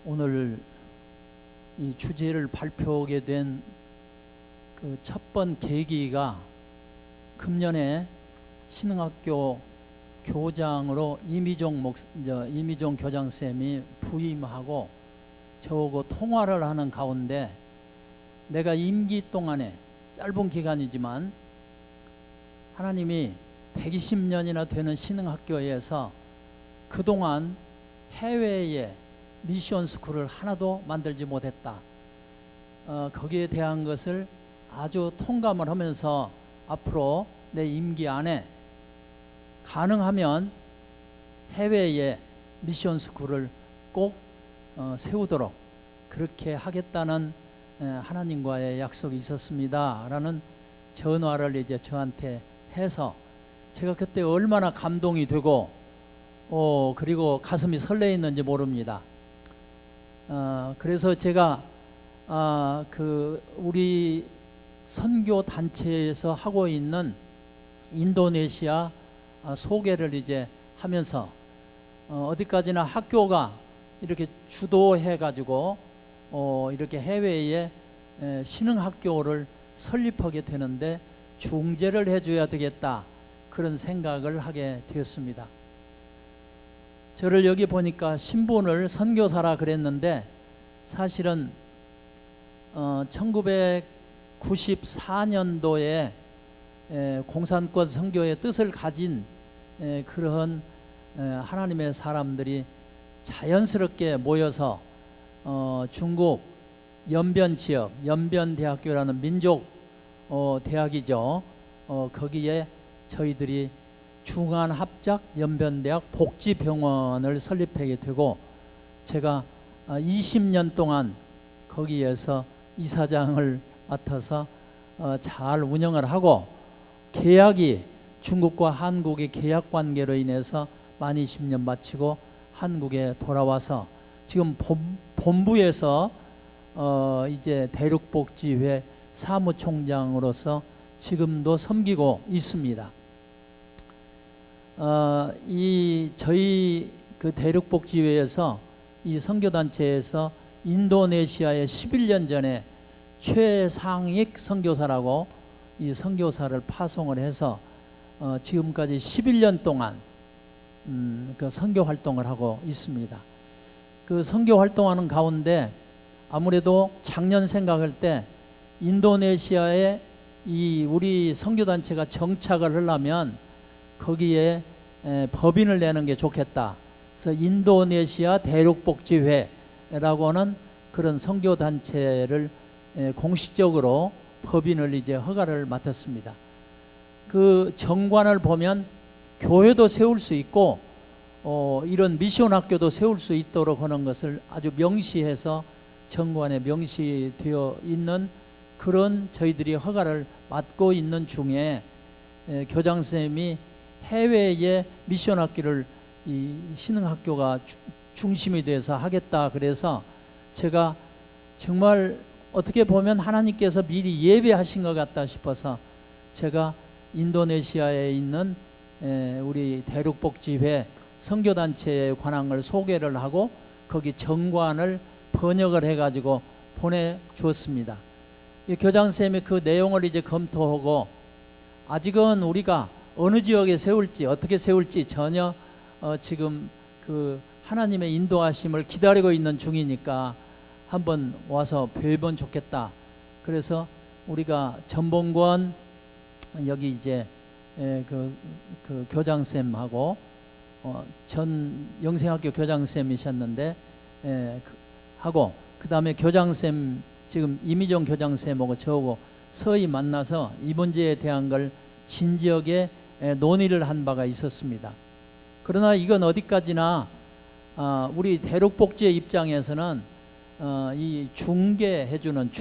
오늘 이 주제를 발표하게 된 그 첫 번 계기가 금년에 신흥학교 교장으로 이미종 교장 쌤이 부임하고 저하고 통화를 하는 가운데 내가 임기 동안에 짧은 기간이지만 하나님이 120년이나 되는 신흥학교에서 그동안 해외에 미션 스쿨을 하나도 만들지 못했다. 거기에 대한 것을 아주 통감을 하면서 앞으로 내 임기 안에 가능하면 해외에 미션 스쿨을 꼭 세우도록 그렇게 하겠다는 하나님과의 약속이 있었습니다. 라는 전화를 이제 저한테 해서 제가 그때 얼마나 감동이 되고 그리고 가슴이 설레있는지 모릅니다. 그래서 제가 우리 선교 단체에서 하고 있는 인도네시아 소개를 이제 하면서 어디까지나 학교가 이렇게 주도해 가지고 이렇게 해외에 신흥학교를 설립하게 되는데 중재를 해줘야 되겠다, 그런 생각을 하게 되었습니다. 저를 여기 보니까 신분을 선교사라 그랬는데 사실은 1994년도에 공산권 선교의 뜻을 가진 그런 하나님의 사람들이 자연스럽게 모여서 중국 연변 지역, 연변대학교라는 민족 대학이죠. 거기에 저희들이 중한합작 연변대학 복지병원을 설립하게 되고 제가 20년 동안 거기에서 이사장을 맡아서 잘 운영을 하고, 계약이 중국과 한국의 계약 관계로 인해서 만 20년 마치고 한국에 돌아와서 지금 본부에서 이제 대륙복지회 사무총장으로서 지금도 섬기고 있습니다. 저희 그 대륙복지회에서 이 선교단체에서 인도네시아에 11년 전에 최상익 선교사라고 이 선교사를 파송을 해서 지금까지 11년 동안 그 선교 활동을 하고 있습니다. 그 선교 활동하는 가운데 아무래도 작년 생각할 때 인도네시아에 이 우리 선교단체가 정착을 하려면 거기에 법인을 내는 게 좋겠다. 그래서 인도네시아 대륙복지회라고 하는 그런 선교단체를 공식적으로 법인을 이제 허가를 맡았습니다. 그 정관을 보면 교회도 세울 수 있고 이런 미션 학교도 세울 수 있도록 하는 것을 아주 명시해서 정관에 명시되어 있는 그런 저희들이 허가를 맡고 있는 중에 교장선생님이 해외에 미션 학교를 이 신흥학교가 중심이 돼서 하겠다 그래서 제가 정말 어떻게 보면 하나님께서 미리 예배하신 것 같다 싶어서 제가 인도네시아에 있는 우리 대륙복지회 선교단체의 관항을 소개를 하고 거기 정관을 번역을 해가지고 보내주었습니다. 교장선생님이 그 내용을 이제 검토하고 아직은 우리가 어느 지역에 세울지 어떻게 세울지 전혀 지금 그 하나님의 인도하심을 기다리고 있는 중이니까 한번 와서 뵈면 좋겠다. 그래서 우리가 전봉권 여기 이제 그 교장쌤하고 전 영생학교 교장쌤이셨는데 하고 그 다음에 교장쌤 지금 이미정 교장쌤하고 저하고 서히 만나서 이 문제에 대한 걸 진지하게 논의를 한 바가 있었습니다. 그러나 이건 어디까지나 우리 대륙복지의 입장에서는 이 중재해주는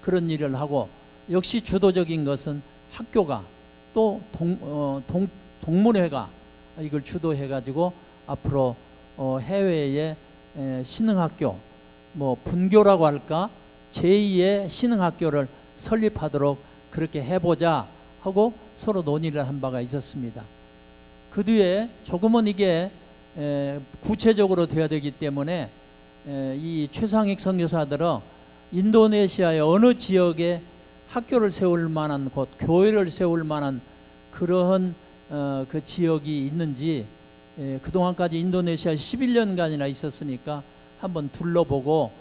그런 일을 하고 역시 주도적인 것은 학교가 또 동문회가 이걸 주도해가지고 앞으로 해외에 신흥학교 뭐 분교라고 할까 제2의 신흥학교를 설립하도록 그렇게 해보자 하고 서로 논의를 한 바가 있었습니다. 그 뒤에 조금은 이게 구체적으로 돼야 되기 때문에 이 최상익 선교사들은 인도네시아의 어느 지역에 학교를 세울 만한 곳, 교회를 세울 만한 그러한 그 지역이 있는지 그동안까지 인도네시아에 11년간이나 있었으니까 한번 둘러보고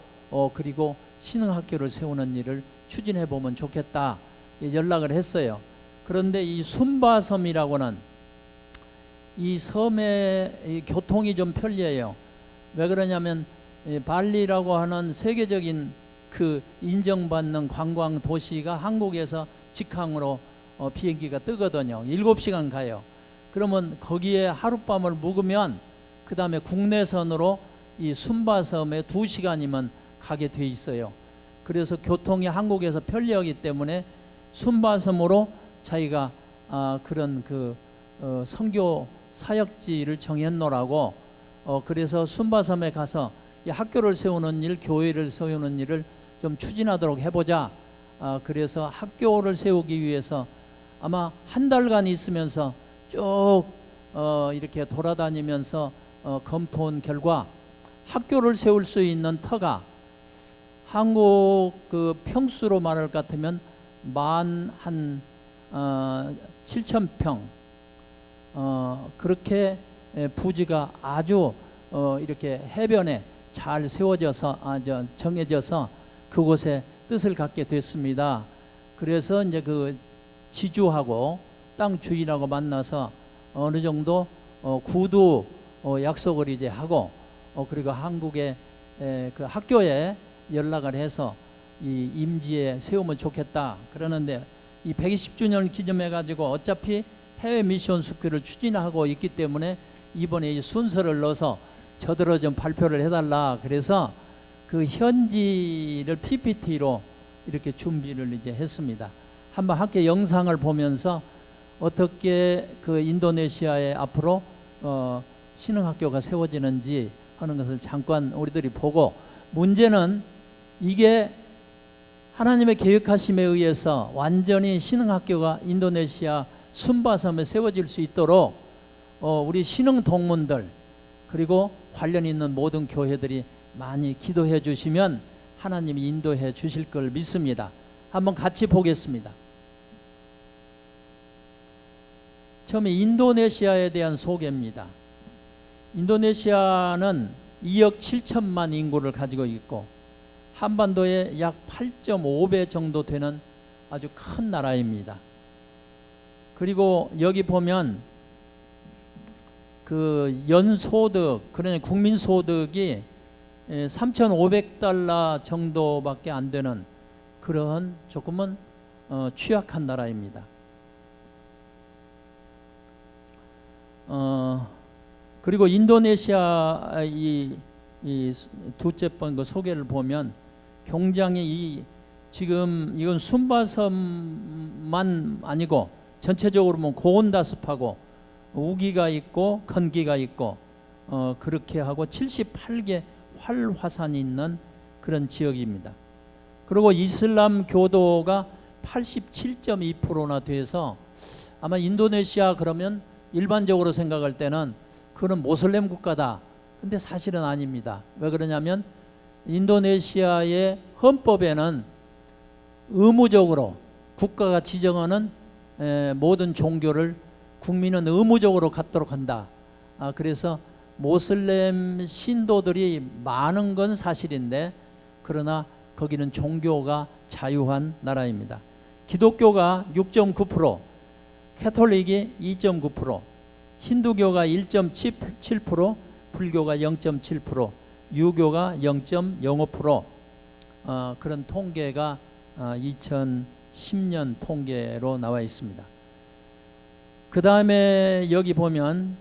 그리고 신흥학교를 세우는 일을 추진해 보면 좋겠다 연락을 했어요. 그런데 이 순바섬이라고는 이 섬의 이 교통이 좀 편리해요. 왜 그러냐면 발리라고 하는 세계적인 그 인정받는 관광 도시가 한국에서 직항으로 비행기가 뜨거든요. 7시간 가요. 그러면 거기에 하룻밤을 묵으면 그 다음에 국내선으로 이 순바섬에 2시간이면 가게 돼 있어요. 그래서 교통이 한국에서 편리하기 때문에 순바섬으로 자기가 그런 그 선교 사역지를 정했노라고 그래서 순바섬에 가서 이 학교를 세우는 일, 교회를 세우는 일을 좀 추진하도록 해보자. 그래서 학교를 세우기 위해서 아마 한 달간 있으면서 쭉 이렇게 돌아다니면서 검토한 결과 학교를 세울 수 있는 터가 한국 그 평수로 말할 것 같으면 한 7,000평 그렇게 부지가 아주 이렇게 해변에 잘 세워져서 정해져서 그곳에 뜻을 갖게 됐습니다. 그래서 이제 그 지주하고 땅 주인하고 만나서 어느 정도 구두 약속을 이제 하고 그리고 한국의 그 학교에 연락을 해서 이 임지에 세우면 좋겠다 그러는데 이 120주년 기념해 가지고 어차피 해외 미션 스쿨을 추진하고 있기 때문에 이번에 이 순서를 넣어서 저더러 좀 발표를 해달라 그래서 그 현지를 PPT로 이렇게 준비를 이제 했습니다. 한번 함께 영상을 보면서 어떻게 그 인도네시아에 앞으로 신흥학교가 세워지는지 하는 것을 잠깐 우리들이 보고 문제는 이게 하나님의 계획하심에 의해서 완전히 신흥학교가 인도네시아 순바섬에 세워질 수 있도록 우리 신흥 동문들 그리고 관련 있는 모든 교회들이 많이 기도해 주시면 하나님이 인도해 주실 걸 믿습니다. 한번 같이 보겠습니다. 처음에 인도네시아에 대한 소개입니다. 인도네시아는 2억 7천만 인구를 가지고 있고 한반도의 약 8.5배 정도 되는 아주 큰 나라입니다. 그리고 여기 보면 그 연소득, 그러니까 국민소득이 3,500달러 정도밖에 안 되는 그런 조금은 취약한 나라입니다. 그리고 인도네시아 이 두째 번 그 소개를 보면 굉장히 지금 이건 순바섬만 아니고 전체적으로 보면 고온다습하고 우기가 있고 건기가 있고 그렇게 하고 78개 활화산이 있는 그런 지역입니다. 그리고 이슬람 교도가 87.2%나 돼서 아마 인도네시아 그러면 일반적으로 생각할 때는 그는 모슬렘 국가다. 근데 사실은 아닙니다. 왜 그러냐면 인도네시아의 헌법에는 의무적으로 국가가 지정하는 모든 종교를 국민은 의무적으로 갖도록 한다. 그래서 모슬렘 신도들이 많은 건 사실인데 그러나 거기는 종교가 자유한 나라입니다. 기독교가 6.9%, 캐톨릭이 2.9%, 힌두교가 1.7%, 불교가 0.7%, 유교가 0.05% 그런 통계가 2010년 통계로 나와 있습니다. 그 다음에 여기 보면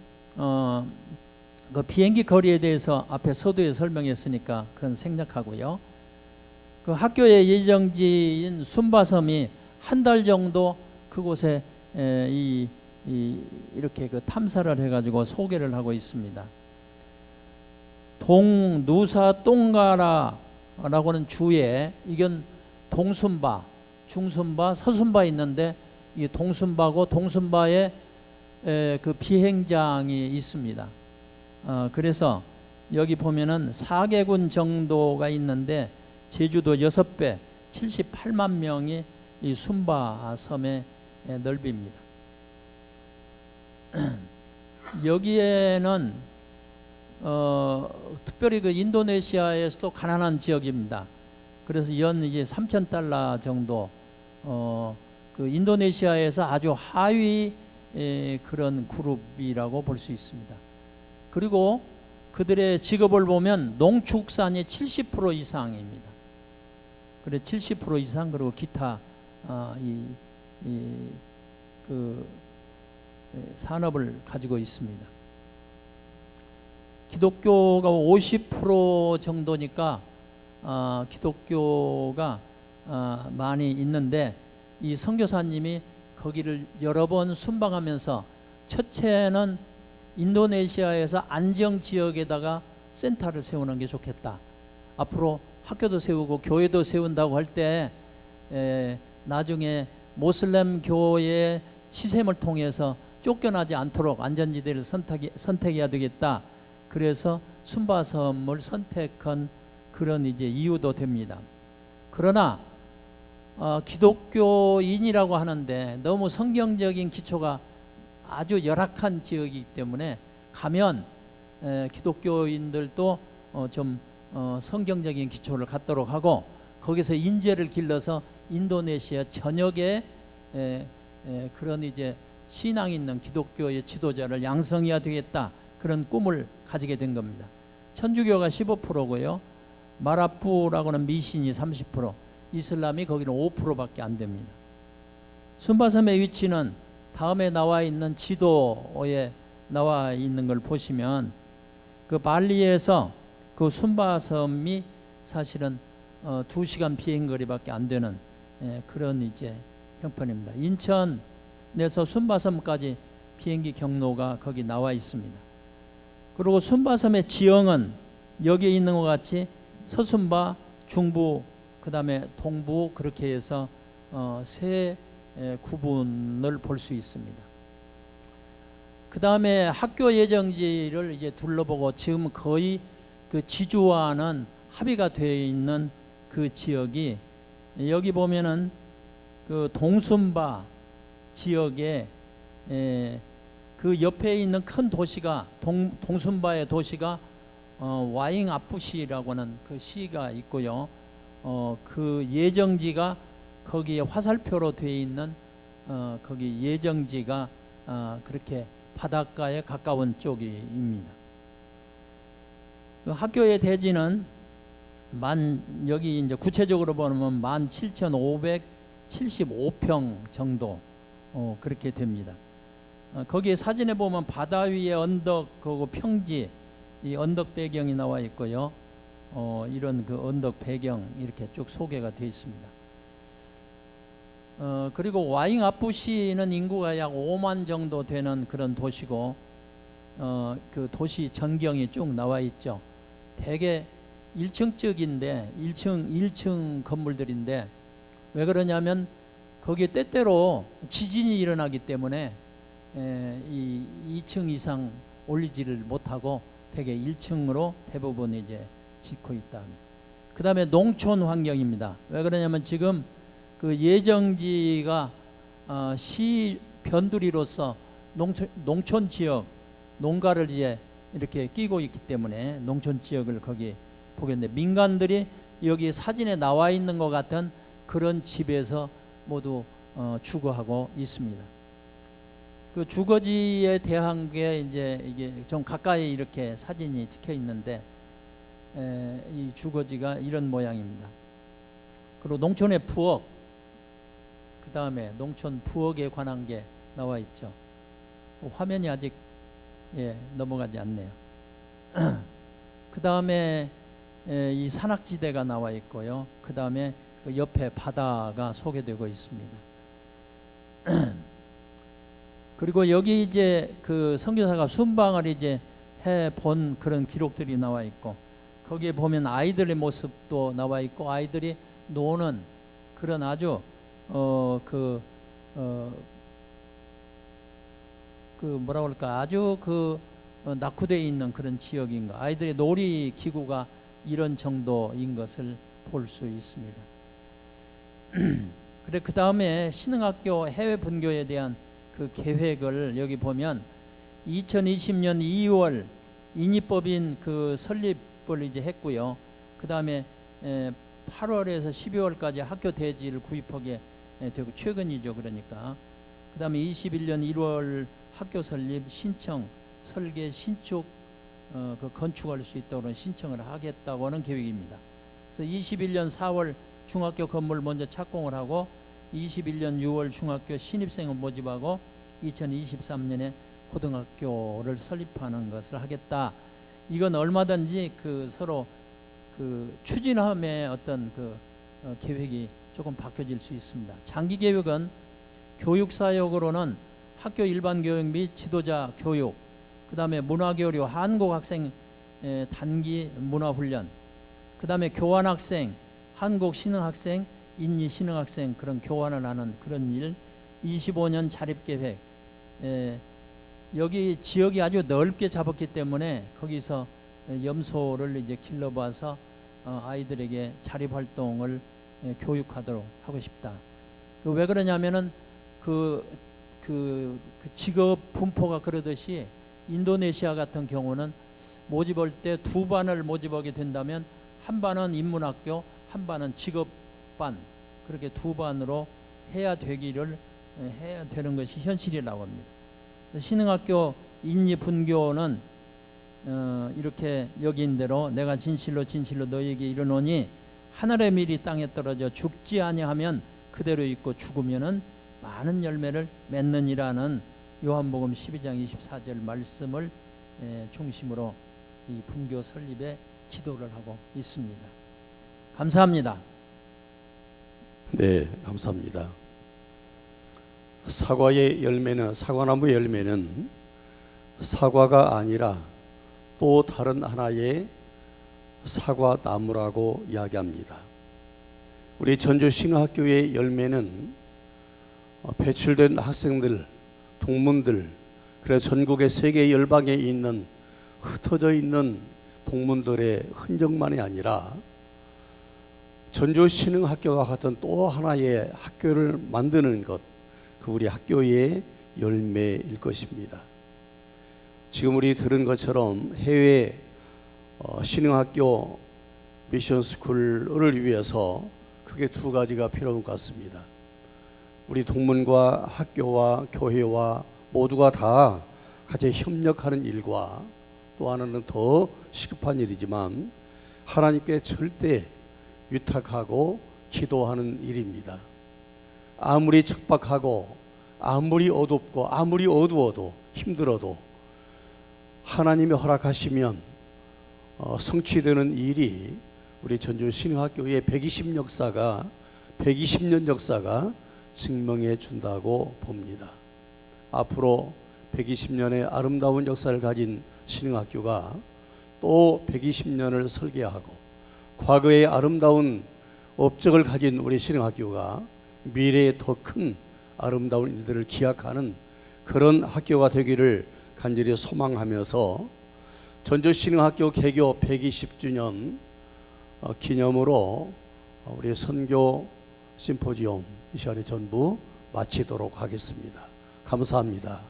그 비행기 거리에 대해서 앞에 서두에 설명했으니까 그건 생략하고요. 그 학교의 예정지인 순바섬이 한 달 정도 그곳에 이렇게 그 탐사를 해가지고 소개를 하고 있습니다. 동누사 똥가라라고는 주에 이건 동순바, 중순바, 서순바 있는데 이 동순바고 동순바에 그 비행장이 있습니다. 그래서 여기 보면은 4개군 정도가 있는데 제주도 6배, 78만 명이 이 순바 섬의 넓이입니다. 여기에는 특별히 그 인도네시아에서도 가난한 지역입니다. 그래서 연 이제 3,000달러 정도 그 인도네시아에서 아주 하위 그런 그룹이라고 볼 수 있습니다. 그리고 그들의 직업을 보면 농축산이 70% 이상입니다. 그래 70% 이상 그리고 기타 그 산업을 가지고 있습니다. 기독교가 50% 정도니까 기독교가 많이 있는데 이 선교사님이 거기를 여러 번 순방하면서 첫째는 인도네시아에서 안정 지역에다가 센터를 세우는 게 좋겠다. 앞으로 학교도 세우고 교회도 세운다고 할 때 나중에 모슬렘 교회의 시샘을 통해서 쫓겨나지 않도록 안전지대를 선택해야 되겠다. 그래서 순바섬을 선택한 그런 이제 이유도 됩니다. 그러나 기독교인이라고 하는데 너무 성경적인 기초가 아주 열악한 지역이기 때문에 가면 기독교인들도 좀 성경적인 기초를 갖도록 하고 거기서 인재를 길러서 인도네시아 전역에 그런 이제 신앙 있는 기독교의 지도자를 양성해야 되겠다. 그런 꿈을 가지게 된 겁니다. 천주교가 15%고요. 마라푸라고는 미신이 30%, 이슬람이 거기는 5%밖에 안 됩니다. 순바섬의 위치는 다음에 나와 있는 지도에 나와 있는 걸 보시면 그 발리에서 그 순바섬이 사실은 2시간 비행거리밖에 안 되는 그런 이제 형편입니다. 인천에서 순바섬까지 비행기 경로가 거기 나와 있습니다. 그리고 순바섬의 지형은 여기에 있는 것 같이 서순바, 중부, 그 다음에 동부 그렇게 해서 세 구분을 볼 수 있습니다. 그 다음에 학교 예정지를 이제 둘러보고 지금 거의 그 지주와는 합의가 되어 있는 그 지역이 여기 보면은 그 동순바 지역에 그 옆에 있는 큰 도시가 동순바의 도시가 와잉 아푸시라고 하는 그 시가 있고요. 그 예정지가 거기에 화살표로 되어 있는 거기 예정지가 그렇게 바닷가에 가까운 쪽입니다. 그 학교의 대지는 여기 이제 구체적으로 보면 17,575평 정도 그렇게 됩니다. 거기에 사진에 보면 바다 위에 언덕 그리고 평지 이 언덕 배경이 나와 있고요. 이런 그 언덕 배경 이렇게 쭉 소개가 되어 있습니다. 그리고 와잉 아푸시는 인구가 약 5만 정도 되는 그런 도시고 그 도시 전경이 쭉 나와 있죠. 대개 1층짜리인데 1층 건물들인데 왜 그러냐면 거기에 때때로 지진이 일어나기 때문에 이 2층 이상 올리지를 못하고 대개 1층으로 대부분 이제 짓고 있다. 그 다음에 농촌 환경입니다. 왜 그러냐면 지금 그 예정지가 시 변두리로서 농촌 지역 농가를 이제 이렇게 끼고 있기 때문에 농촌 지역을 거기 보겠는데 민간들이 여기 사진에 나와 있는 것 같은 그런 집에서 모두 주거하고 있습니다. 그 주거지에 대한 게 이제 이게 좀 가까이 이렇게 사진이 찍혀 있는데 이 주거지가 이런 모양입니다. 그리고 농촌의 부엌, 그 다음에 농촌 부엌에 관한 게 나와 있죠. 화면이 아직 넘어가지 않네요. 그 다음에 이 산악지대가 나와 있고요. 그 다음에 그 옆에 바다가 소개되고 있습니다. 그리고 여기 이제 그 선교사가 순방을 이제 해 본 그런 기록들이 나와 있고 거기에 보면 아이들의 모습도 나와 있고 아이들이 노는 그런 아주 뭐라 그럴까 아주 낙후되어 있는 그런 지역인 거. 아이들의 놀이 기구가 이런 정도인 것을 볼 수 있습니다. 그래 그 다음에 신흥학교 해외 분교에 대한 그 계획을 여기 보면 2020년 2월 인입법인 그 설립을 이제 했고요. 그 다음에 8월에서 12월까지 학교 대지를 구입하게 되고 최근이죠. 그러니까 그 다음에 21년 1월 학교 설립 신청 설계 신축 그 건축할 수 있도록 신청을 하겠다고 하는 계획입니다. 그래서 21년 4월 중학교 건물 먼저 착공을 하고 21년 6월 중학교 신입생을 모집하고 2023년에 고등학교를 설립하는 것을 하겠다. 이건 얼마든지 그 서로 그 추진함의 어떤 그 계획이 조금 바뀌어질 수 있습니다. 장기 계획은 교육사역으로는 학교 일반 교육 및 지도자 교육, 그 다음에 문화교류, 한국 학생 단기 문화훈련, 그 다음에 교환학생, 한국 신흥학생, 인리 신흥학생 그런 교환을 하는 그런 일, 25년 자립계획. 여기 지역이 아주 넓게 잡았기 때문에 거기서 염소를 이제 길러봐서 아이들에게 자립활동을 교육하도록 하고 싶다. 왜 그러냐면은 그 직업 분포가 그러듯이 인도네시아 같은 경우는 모집할 때 두 반을 모집하게 된다면 한 반은 인문학교, 한 반은 직업반, 그렇게 두 반으로 해야 되는 것이 현실이라고 합니다. 신흥학교 인리 분교는 이렇게 여긴 대로 내가 진실로 너희에게 이르노니 하늘의 밀이 땅에 떨어져 죽지 아니하면 그대로 있고 죽으면은 많은 열매를 맺느니라는 요한복음 12장 24절 말씀을 중심으로 이 분교 설립에 기도를 하고 있습니다. 감사합니다. 네, 감사합니다. 사과의 열매는, 사과나무 열매는 사과가 아니라 또 다른 하나의 사과나무라고 이야기합니다. 우리 전주신학교의 열매는 배출된 학생들, 동문들, 그래서 전국의 세계 열방에 있는 흩어져 있는 동문들의 흔적만이 아니라 전주신흥학교와 같은 또 하나의 학교를 만드는 것, 그 우리 학교의 열매일 것입니다. 지금 우리 들은 것처럼 해외 신흥학교 미션스쿨을 위해서 크게 두 가지가 필요한 것 같습니다. 우리 동문과 학교와 교회와 모두가 다 같이 협력하는 일과 또 하나는 더 시급한 일이지만 하나님께 절대 위탁하고 기도하는 일입니다. 아무리 척박하고 아무리 어둡고 아무리 어두워도 힘들어도 하나님이 허락하시면 성취되는 일이 우리 전주신흥학교의 120년 역사가 증명해 준다고 봅니다. 앞으로 120년의 아름다운 역사를 가진 신흥학교가 또 120년을 설계하고 과거의 아름다운 업적을 가진 우리 신흥학교가 미래에 더 큰 아름다운 일들을 기약하는 그런 학교가 되기를 간절히 소망하면서 전주신흥학교 개교 120주년 기념으로 우리 선교 심포지엄 이 시간에 전부 마치도록 하겠습니다. 감사합니다.